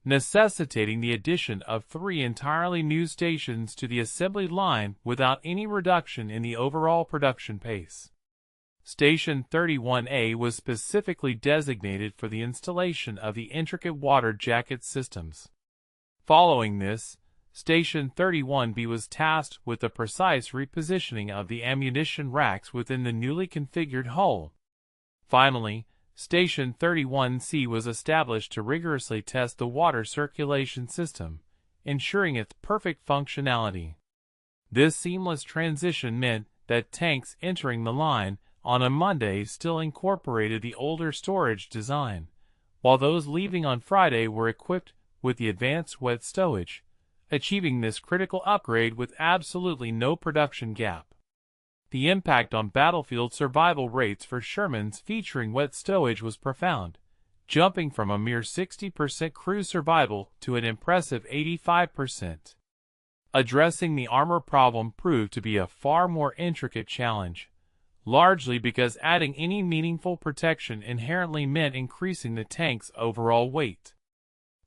Speaker 1: necessitating the addition of 3 entirely new stations to the assembly line without any reduction in the overall production pace. Station 31A was specifically designated for the installation of the intricate water jacket systems. Following this, Station 31B was tasked with the precise repositioning of the ammunition racks within the newly configured hull. Finally, Station 31C was established to rigorously test the water circulation system, ensuring its perfect functionality. This seamless transition meant that tanks entering the line on a Monday still incorporated the older storage design, while those leaving on Friday were equipped with the advanced wet stowage, achieving this critical upgrade with absolutely no production gap. The impact on battlefield survival rates for Shermans featuring wet stowage was profound, jumping from a mere 60% crew survival to an impressive 85%. Addressing the armor problem proved to be a far more intricate challenge, largely because adding any meaningful protection inherently meant increasing the tank's overall weight.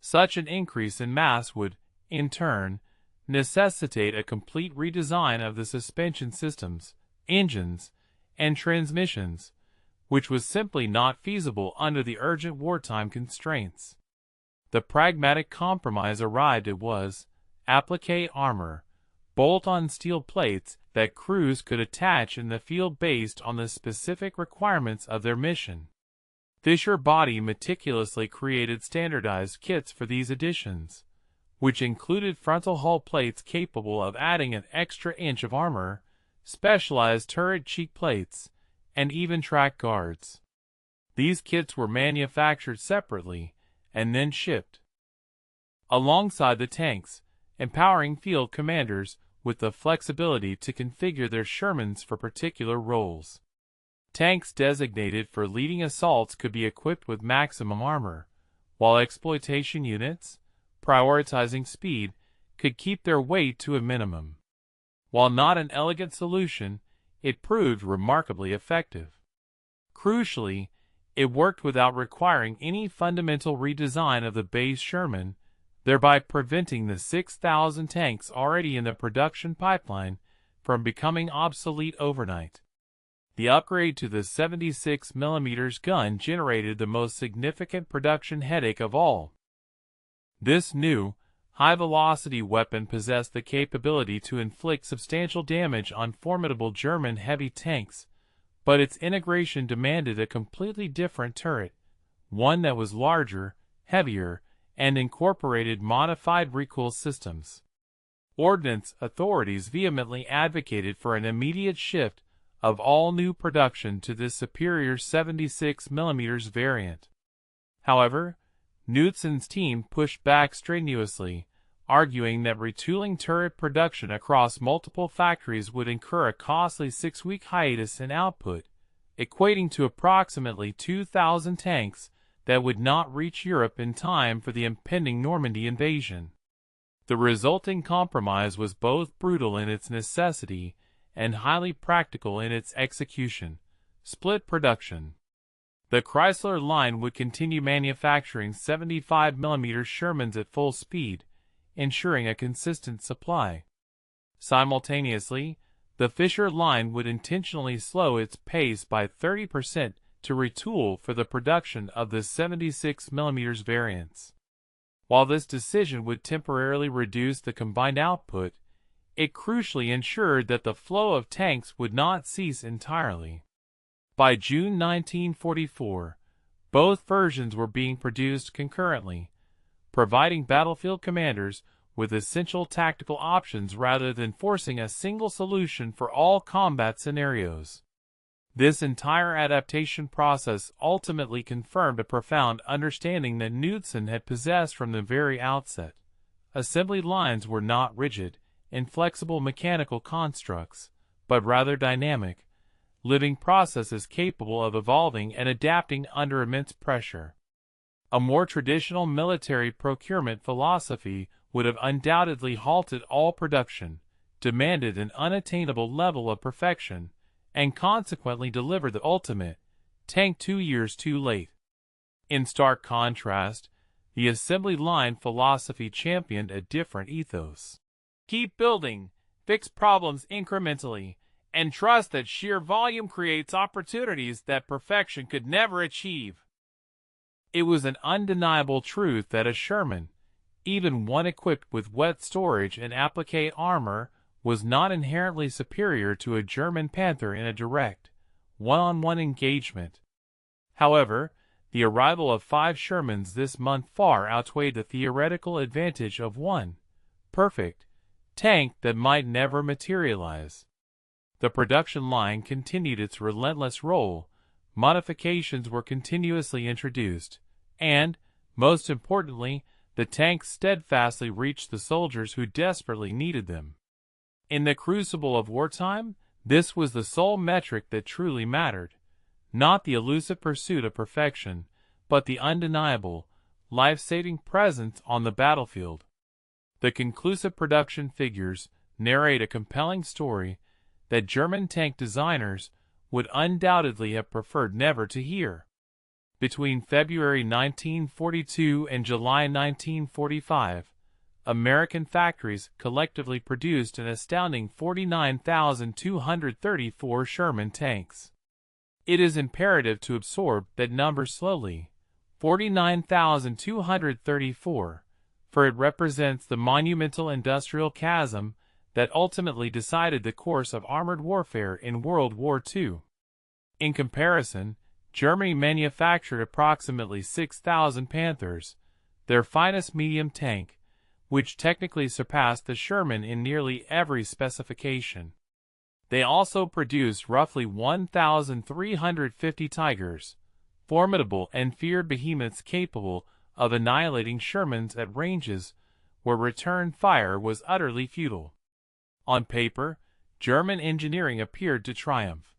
Speaker 1: Such an increase in mass would, in turn, necessitate a complete redesign of the suspension systems, engines, and transmissions, which was simply not feasible under the urgent wartime constraints. The pragmatic compromise arrived at was applique armor, bolt-on steel plates that crews could attach in the field based on the specific requirements of their mission. Fisher Body meticulously created standardized kits for these additions, which included frontal hull plates capable of adding an extra inch of armor, specialized turret cheek plates, and even track guards. These kits were manufactured separately, and then shipped. Alongside the tanks, empowering field commanders with the flexibility to configure their Shermans for particular roles. Tanks designated for leading assaults could be equipped with maximum armor, while exploitation units, prioritizing speed, could keep their weight to a minimum. While not an elegant solution, it proved remarkably effective. Crucially, it worked without requiring any fundamental redesign of the base Sherman, thereby preventing the 6,000 tanks already in the production pipeline from becoming obsolete overnight. The upgrade to the 76mm gun generated the most significant production headache of all. This new, high-velocity weapon possessed the capability to inflict substantial damage on formidable German heavy tanks, but its integration demanded a completely different turret, one that was larger, heavier, and incorporated modified recoil systems. Ordnance authorities vehemently advocated for an immediate shift of all new production to this superior 76mm variant. However, Knudsen's team pushed back strenuously, arguing that retooling turret production across multiple factories would incur a costly 6-week hiatus in output, equating to approximately 2,000 tanks that would not reach Europe in time for the impending Normandy invasion. The resulting compromise was both brutal in its necessity and highly practical in its execution: split production. The Chrysler line would continue manufacturing 75mm Shermans at full speed, ensuring a consistent supply. Simultaneously, the Fisher line would intentionally slow its pace by 30% to retool for the production of the 76mm variants. While this decision would temporarily reduce the combined output, it crucially ensured that the flow of tanks would not cease entirely. By June 1944, both versions were being produced concurrently, providing battlefield commanders with essential tactical options rather than forcing a single solution for all combat scenarios. This entire adaptation process ultimately confirmed a profound understanding that Knudsen had possessed from the very outset. Assembly lines were not rigid, inflexible mechanical constructs, but rather dynamic, living processes capable of evolving and adapting under immense pressure. A more traditional military procurement philosophy would have undoubtedly halted all production, demanded an unattainable level of perfection, and consequently delivered the ultimate tank 2 years too late. In stark contrast, the assembly line philosophy championed a different ethos. Keep building, fix problems incrementally, and trust that sheer volume creates opportunities that perfection could never achieve. It was an undeniable truth that a Sherman, even one equipped with wet storage and applique armor, was not inherently superior to a German Panther in a direct, one-on-one engagement. However, the arrival of 5 Shermans this month far outweighed the theoretical advantage of one perfect tank that might never materialize. The production line continued its relentless roll, modifications were continuously introduced, and, most importantly, the tanks steadfastly reached the soldiers who desperately needed them. In the crucible of wartime, this was the sole metric that truly mattered, not the elusive pursuit of perfection, but the undeniable, life-saving presence on the battlefield. The conclusive production figures narrate a compelling story that German tank designers would undoubtedly have preferred never to hear. Between February 1942 and July 1945, American factories collectively produced an astounding 49,234 Sherman tanks. It is imperative to absorb that number slowly, 49,234, for it represents the monumental industrial chasm that ultimately decided the course of armored warfare in World War II. In comparison, Germany manufactured approximately 6,000 Panthers, their finest medium tank, which technically surpassed the Sherman in nearly every specification. They also produced roughly 1,350 Tigers, formidable and feared behemoths capable of annihilating Shermans at ranges where return fire was utterly futile. On paper, German engineering appeared to triumph.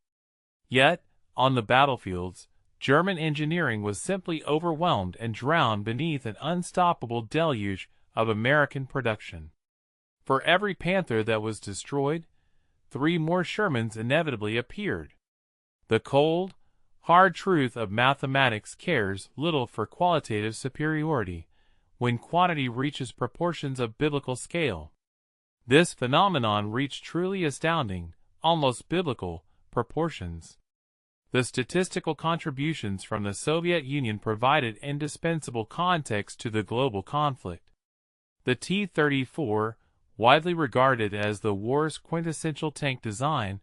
Speaker 1: Yet, on the battlefields, German engineering was simply overwhelmed and drowned beneath an unstoppable deluge of American production. For every Panther that was destroyed, 3 more Shermans inevitably appeared. The cold, hard truth of mathematics cares little for qualitative superiority when quantity reaches proportions of biblical scale. This phenomenon reached truly astounding, almost biblical, proportions. The statistical contributions from the Soviet Union provided indispensable context to the global conflict. The T-34, widely regarded as the war's quintessential tank design,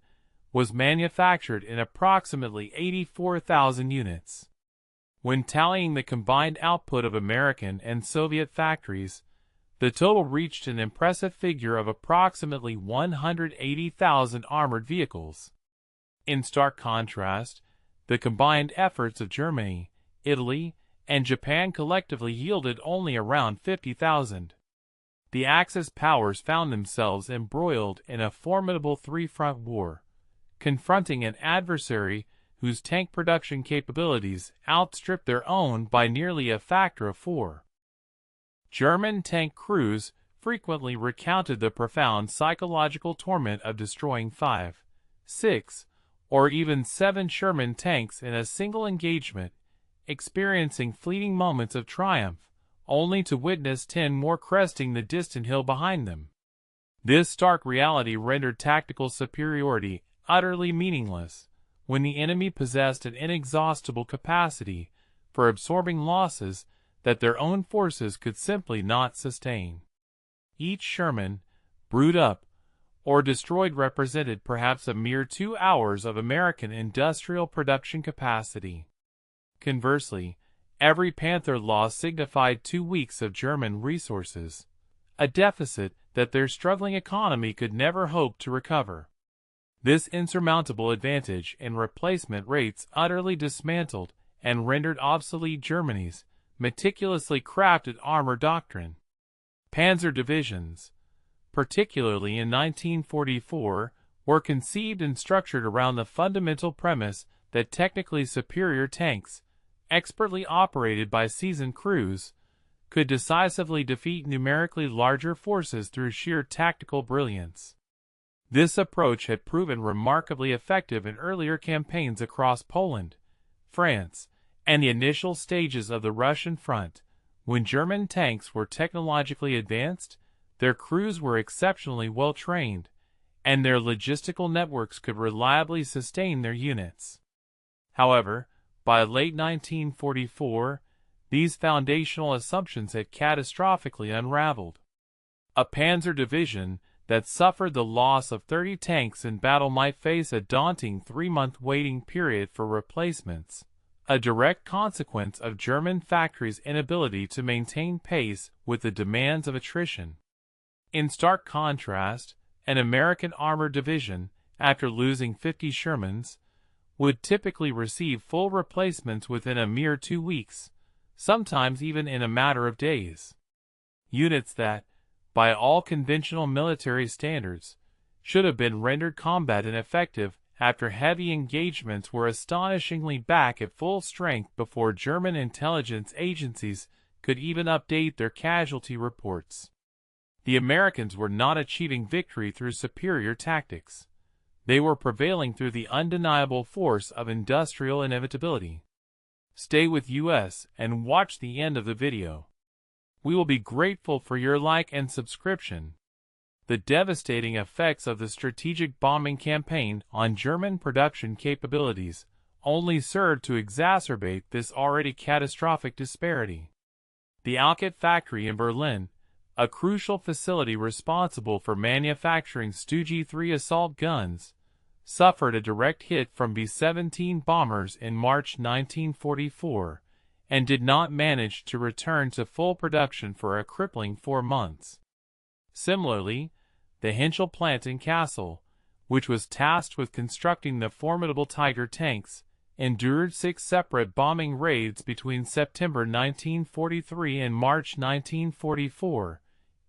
Speaker 1: was manufactured in approximately 84,000 units. When tallying the combined output of American and Soviet factories, the total reached an impressive figure of approximately 180,000 armored vehicles. In stark contrast, the combined efforts of Germany, Italy, and Japan collectively yielded only around 50,000. The Axis powers found themselves embroiled in a formidable three-front war, confronting an adversary whose tank production capabilities outstripped their own by nearly a factor of 4. German tank crews frequently recounted the profound psychological torment of destroying 5, 6, or even 7 Sherman tanks in a single engagement, experiencing fleeting moments of triumph, only to witness 10 more cresting the distant hill behind them. This stark reality rendered tactical superiority utterly meaningless when the enemy possessed an inexhaustible capacity for absorbing losses that their own forces could simply not sustain. Each Sherman, brewed up or destroyed, represented perhaps a mere 2 hours of American industrial production capacity. Conversely, every Panther loss signified 2 weeks of German resources, a deficit that their struggling economy could never hope to recover. This insurmountable advantage in replacement rates utterly dismantled and rendered obsolete Germany's meticulously crafted armor doctrine. Panzer divisions, particularly in 1944, were conceived and structured around the fundamental premise that technically superior tanks, expertly operated by seasoned crews, could decisively defeat numerically larger forces through sheer tactical brilliance. This approach had proven remarkably effective in earlier campaigns across Poland, France, and the initial stages of the Russian front. When German tanks were technologically advanced, their crews were exceptionally well trained, and their logistical networks could reliably sustain their units. However, by late 1944, these foundational assumptions had catastrophically unraveled. A panzer division that suffered the loss of 30 tanks in battle might face a daunting 3-month waiting period for replacements, a direct consequence of German factories' inability to maintain pace with the demands of attrition. In stark contrast, an American armored division, after losing 50 Shermans, would typically receive full replacements within a mere 2 weeks, sometimes even in a matter of days. Units that, by all conventional military standards, should have been rendered combat ineffective after heavy engagements were astonishingly back at full strength before German intelligence agencies could even update their casualty reports. The Americans were not achieving victory through superior tactics. They were prevailing through the undeniable force of industrial inevitability. Stay with us and watch the end of the video. We will be grateful for your like and subscription. The devastating effects of the strategic bombing campaign on German production capabilities only served to exacerbate this already catastrophic disparity. The Alkit factory in Berlin, a crucial facility responsible for manufacturing Stu-G3 assault guns, suffered a direct hit from B-17 bombers in March 1944 and did not manage to return to full production for a crippling 4 months. Similarly, the Henschel plant in Kassel, which was tasked with constructing the formidable Tiger tanks, endured 6 separate bombing raids between September 1943 and March 1944,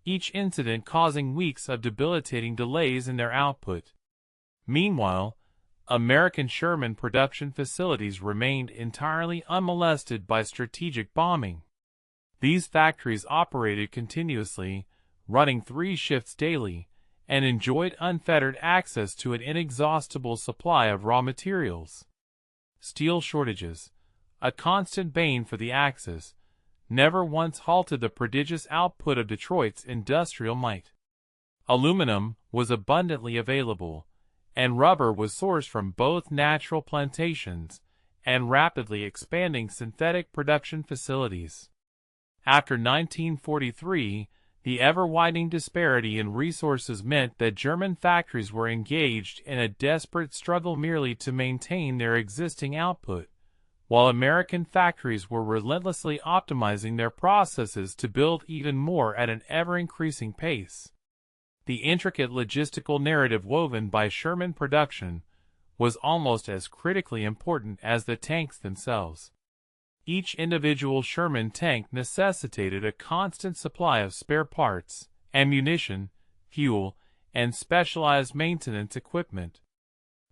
Speaker 1: each incident causing weeks of debilitating delays in their output. Meanwhile, American Sherman production facilities remained entirely unmolested by strategic bombing. These factories operated continuously, running 3 shifts daily, and enjoyed unfettered access to an inexhaustible supply of raw materials. Steel shortages, a constant bane for the Axis, never once halted the prodigious output of Detroit's industrial might. Aluminum was abundantly available, and rubber was sourced from both natural plantations and rapidly expanding synthetic production facilities. After 1943, the ever-widening disparity in resources meant that German factories were engaged in a desperate struggle merely to maintain their existing output, while American factories were relentlessly optimizing their processes to build even more at an ever-increasing pace. The intricate logistical narrative woven by Sherman production was almost as critically important as the tanks themselves. Each individual Sherman tank necessitated a constant supply of spare parts, ammunition, fuel, and specialized maintenance equipment.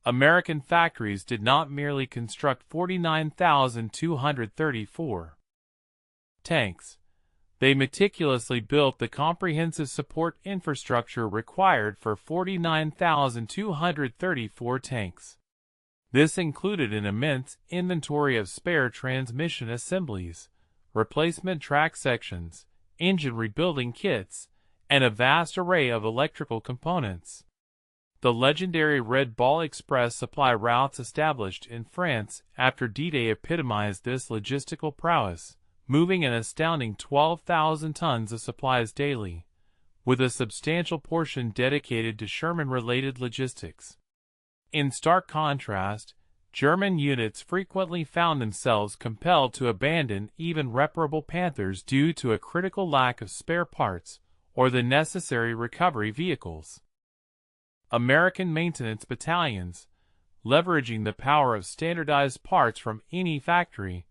Speaker 1: American factories did not merely construct 49,234 tanks. They meticulously built the comprehensive support infrastructure required for 49,234 tanks. This included an immense inventory of spare transmission assemblies, replacement track sections, engine rebuilding kits, and a vast array of electrical components. The legendary Red Ball Express supply routes established in France after D-Day epitomized this logistical prowess, moving an astounding 12,000 tons of supplies daily, with a substantial portion dedicated to Sherman-related logistics. In stark contrast, German units frequently found themselves compelled to abandon even reparable Panthers due to a critical lack of spare parts or the necessary recovery vehicles. American maintenance battalions, leveraging the power of standardized parts from any factory,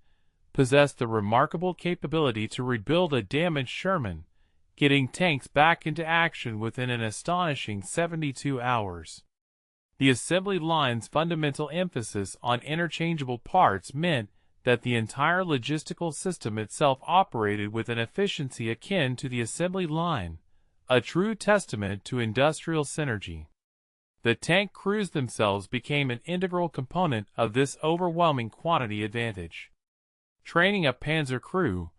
Speaker 1: possessed the remarkable capability to rebuild a damaged Sherman, getting tanks back into action within an astonishing 72 hours. The assembly line's fundamental emphasis on interchangeable parts meant that the entire logistical system itself operated with an efficiency akin to the assembly line, a true testament to industrial synergy. The tank crews themselves became an integral component of this overwhelming quantity advantage. Training a panzer crew,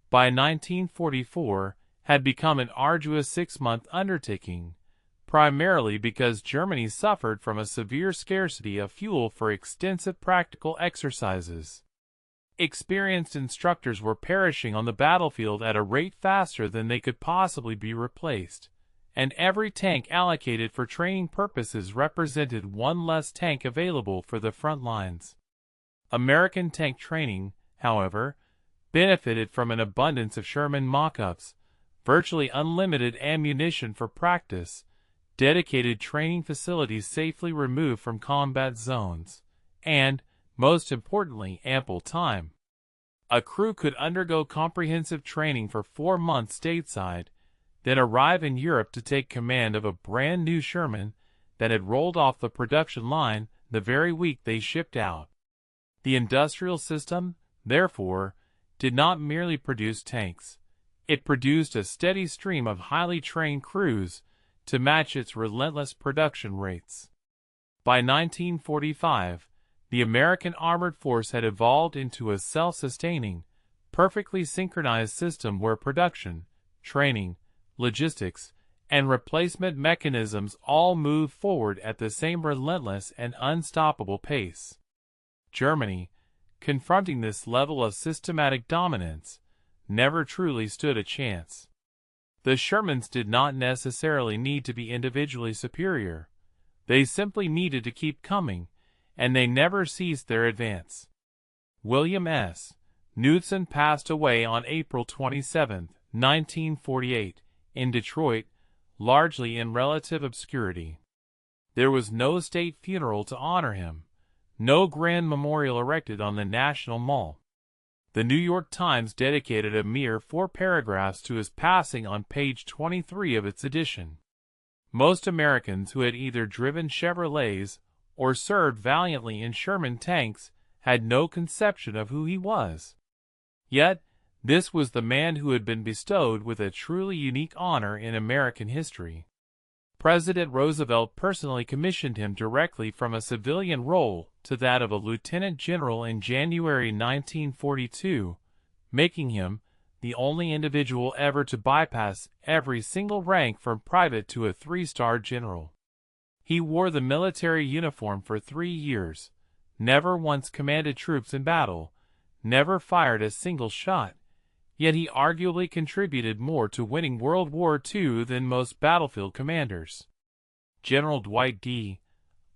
Speaker 1: by 1944, had become an arduous 6-month undertaking, primarily because Germany suffered from a severe scarcity of fuel for extensive practical exercises. Experienced instructors were perishing on the battlefield at a rate faster than they could possibly be replaced, and every tank allocated for training purposes represented one less tank available for the front lines. American tank training, however, benefited from an abundance of Sherman mock-ups, virtually unlimited ammunition for practice, dedicated training facilities safely removed from combat zones, and, most importantly, ample time. A crew could undergo comprehensive training for 4 months stateside, then arrive in Europe to take command of a brand new Sherman that had rolled off the production line the very week they shipped out. The industrial system, therefore, did not merely produce tanks. It produced a steady stream of highly trained crews to match its relentless production rates. By 1945, the American armored force had evolved into a self-sustaining, perfectly synchronized system where production, training, logistics, and replacement mechanisms all moved forward at the same relentless and unstoppable pace. Germany, confronting this level of systematic dominance, never truly stood a chance. The Shermans did not necessarily need to be individually superior. They simply needed to keep coming, and they never ceased their advance. William S. Knudsen passed away on April 27, 1948, in Detroit, largely in relative obscurity. There was no state funeral to honor him, no grand memorial erected on the National Mall. The New York Times dedicated a mere 4 paragraphs to his passing on page 23 of its edition. Most Americans who had either driven Chevrolets or served valiantly in Sherman tanks had no conception of who he was. Yet, this was the man who had been bestowed with a truly unique honor in American history. President Roosevelt personally commissioned him directly from a civilian role to that of a lieutenant general in January 1942, making him the only individual ever to bypass every single rank from private to a 3-star general. He wore the military uniform for 3 years, never once commanded troops in battle, never fired a single shot, yet he arguably contributed more to winning World War II than most battlefield commanders. General Dwight D.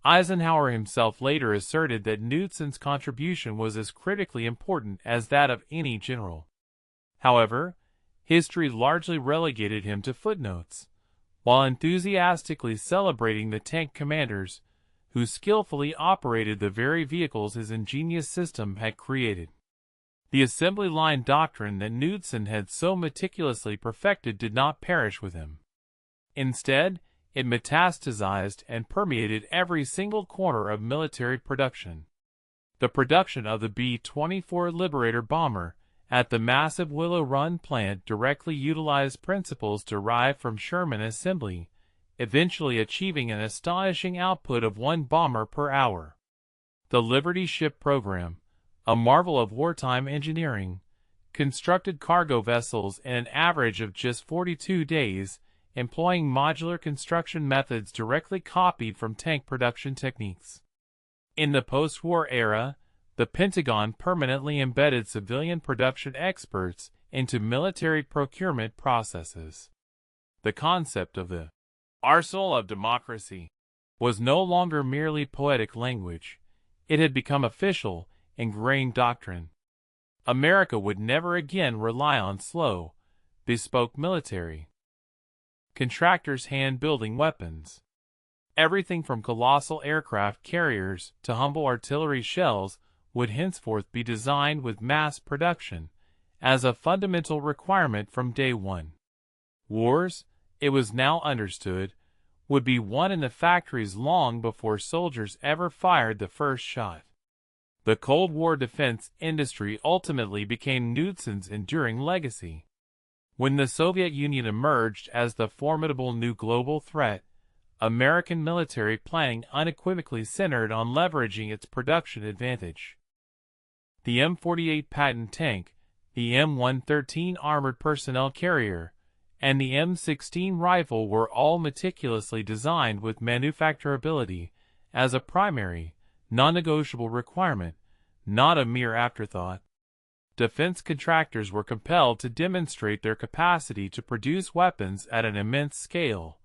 Speaker 1: Eisenhower himself later asserted that Knudsen's contribution was as critically important as that of any general. However, history largely relegated him to footnotes, while enthusiastically celebrating the tank commanders who skillfully operated the very vehicles his ingenious system had created. The assembly line doctrine that Knudsen had so meticulously perfected did not perish with him. Instead, it metastasized and permeated every single corner of military production. The production of the B-24 Liberator bomber at the massive Willow Run plant directly utilized principles derived from Sherman assembly, eventually achieving an astonishing output of 1 bomber per hour. The Liberty ship program, a marvel of wartime engineering, constructed cargo vessels in an average of just 42 days, employing modular construction methods directly copied from tank production techniques. In the post-war era, the Pentagon permanently embedded civilian production experts into military procurement processes. The concept of the arsenal of democracy was no longer merely poetic language. It had become official, ingrained doctrine. America would never again rely on slow, bespoke military contractors hand-building weapons. Everything from colossal aircraft carriers to humble artillery shells would henceforth be designed with mass production as a fundamental requirement from day one. Wars, it was now understood, would be won in the factories long before soldiers ever fired the first shot. The Cold War defense industry ultimately became Knudsen's enduring legacy. When the Soviet Union emerged as the formidable new global threat, American military planning unequivocally centered on leveraging its production advantage. The M48 Patton tank, the M113 armored personnel carrier, and the M16 rifle were all meticulously designed with manufacturability as a primary, non-negotiable requirement, not a mere afterthought. Defense contractors were compelled to demonstrate their capacity to produce weapons at an immense scale,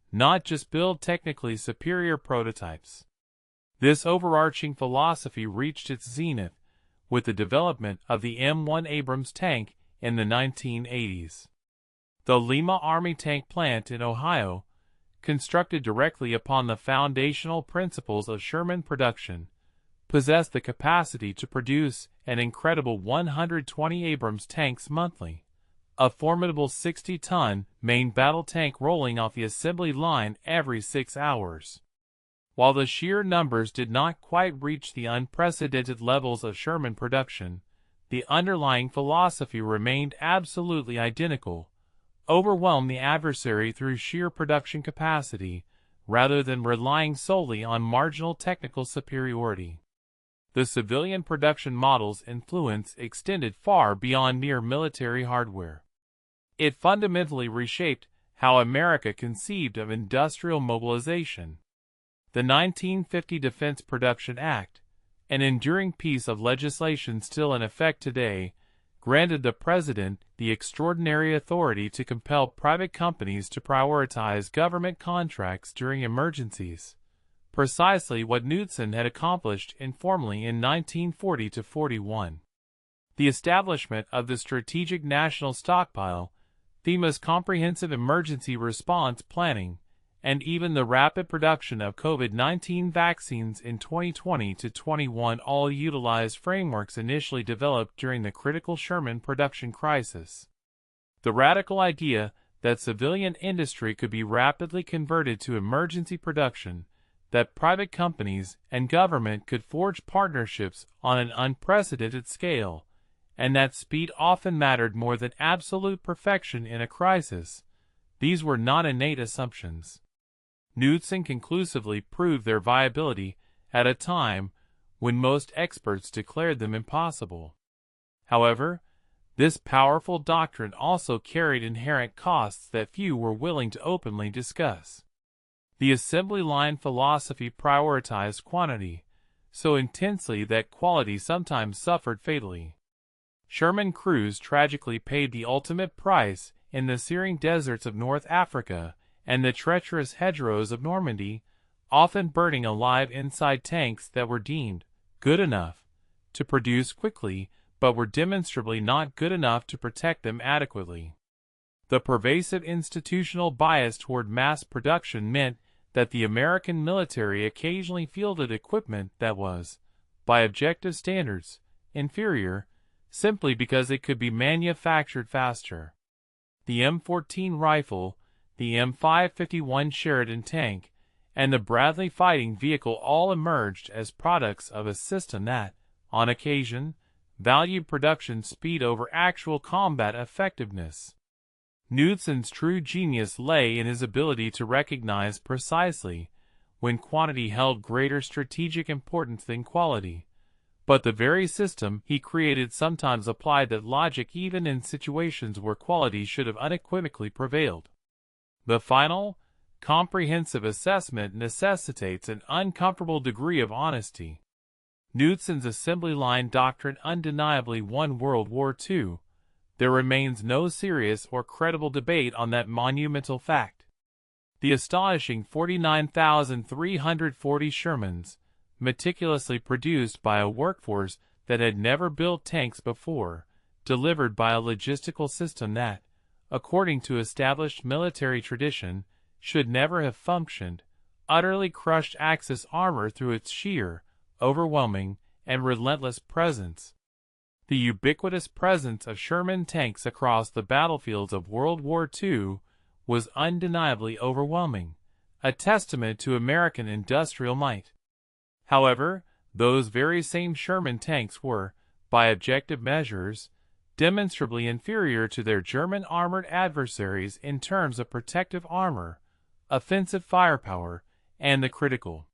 Speaker 1: not just build technically superior prototypes. This overarching philosophy reached its zenith with the development of the M1 Abrams tank in the 1980s. The Lima Army Tank Plant in Ohio, constructed directly upon the foundational principles of Sherman production, possessed the capacity to produce an incredible 120 Abrams tanks monthly, a formidable 60-ton main battle tank rolling off the assembly line every 6 hours. While the sheer numbers did not quite reach the unprecedented levels of Sherman production, the underlying philosophy remained absolutely identical: overwhelm the adversary through sheer production capacity, rather than relying solely on marginal technical superiority. The civilian production model's influence extended far beyond mere military hardware. It fundamentally reshaped how America conceived of industrial mobilization. The 1950 Defense Production Act, an enduring piece of legislation still in effect today, granted the President the extraordinary authority to compel private companies to prioritize government contracts during emergencies, precisely what Knudsen had accomplished informally in 1940–41. The establishment of the Strategic National Stockpile, FEMA's comprehensive emergency response planning, and even the rapid production of COVID-19 vaccines in 2020 to 21 all utilized frameworks initially developed during the critical Sherman production crisis. The radical idea that civilian industry could be rapidly converted to emergency production, that private companies and government could forge partnerships on an unprecedented scale, and that speed often mattered more than absolute perfection in a crisis. These were not innate assumptions. Knudsen conclusively proved their viability at a time when most experts declared them impossible. However, this powerful doctrine also carried inherent costs that few were willing to openly discuss. The assembly line philosophy prioritized quantity so intensely that quality sometimes suffered fatally. Sherman crews tragically paid the ultimate price in the searing deserts of North Africa and the treacherous hedgerows of Normandy, often burning alive inside tanks that were deemed good enough to produce quickly but were demonstrably not good enough to protect them adequately. The pervasive institutional bias toward mass production meant that the American military occasionally fielded equipment that was, by objective standards, inferior, simply because it could be manufactured faster. The M14 rifle, the M551 Sheridan tank, and the Bradley fighting vehicle all emerged as products of a system that, on occasion, valued production speed over actual combat effectiveness. Knudsen's true genius lay in his ability to recognize precisely when quantity held greater strategic importance than quality. But the very system he created sometimes applied that logic even in situations where quality should have unequivocally prevailed. The final, comprehensive assessment necessitates an uncomfortable degree of honesty. Knudsen's assembly line doctrine undeniably won World War II. There remains no serious or credible debate on that monumental fact. The astonishing 49,340 Shermans, meticulously produced by a workforce that had never built tanks before, delivered by a logistical system that, according to established military tradition, should never have functioned, utterly crushed Axis armor through its sheer, overwhelming, and relentless presence. The ubiquitous presence of Sherman tanks across the battlefields of World War II was undeniably overwhelming, a testament to American industrial might. However, those very same Sherman tanks were, by objective measures, demonstrably inferior to their German armored adversaries in terms of protective armor, offensive firepower, and the critical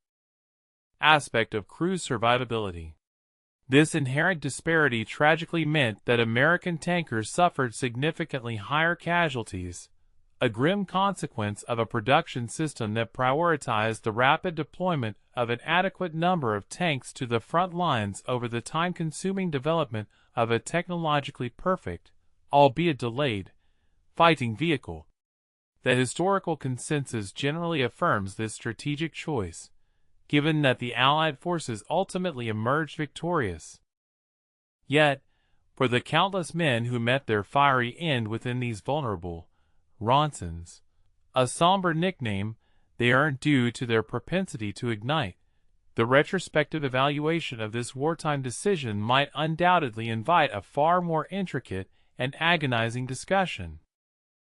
Speaker 1: aspect of crew survivability. This inherent disparity tragically meant that American tankers suffered significantly higher casualties, a grim consequence of a production system that prioritized the rapid deployment of an adequate number of tanks to the front lines over the time-consuming development of a technologically perfect, albeit delayed, fighting vehicle. The historical consensus generally affirms this strategic choice, given that the Allied forces ultimately emerged victorious. Yet, for the countless men who met their fiery end within these vulnerable Ronsons, a somber nickname they earned due to their propensity to ignite, the retrospective evaluation of this wartime decision might undoubtedly invite a far more intricate and agonizing discussion.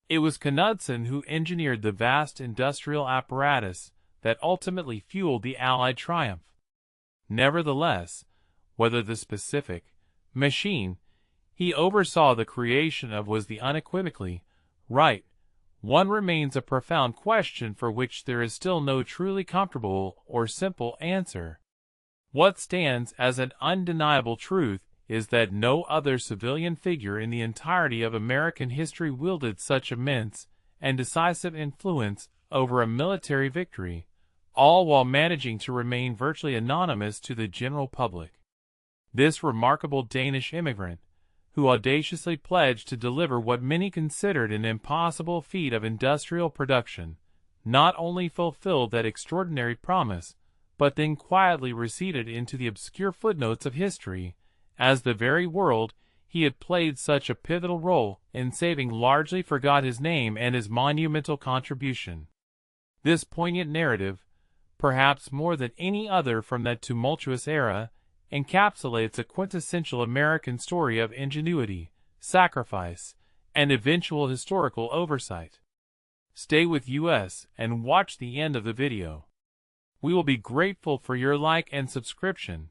Speaker 1: It was Knudsen who engineered the vast industrial apparatus that ultimately fueled the Allied triumph. Nevertheless, whether the specific machine he oversaw the creation of was the unequivocally right one remains a profound question for which there is still no truly comfortable or simple answer. What stands as an undeniable truth is that no other civilian figure in the entirety of American history wielded such immense and decisive influence over a military victory, all while managing to remain virtually anonymous to the general public. This remarkable Danish immigrant, who audaciously pledged to deliver what many considered an impossible feat of industrial production, not only fulfilled that extraordinary promise, but then quietly receded into the obscure footnotes of history, as the very world he had played such a pivotal role in saving largely forgot his name and his monumental contribution. This poignant narrative, perhaps more than any other from that tumultuous era, encapsulates a quintessential American story of ingenuity, sacrifice, and eventual historical oversight. Stay with us and watch the end of the video. We will be grateful for your like and subscription.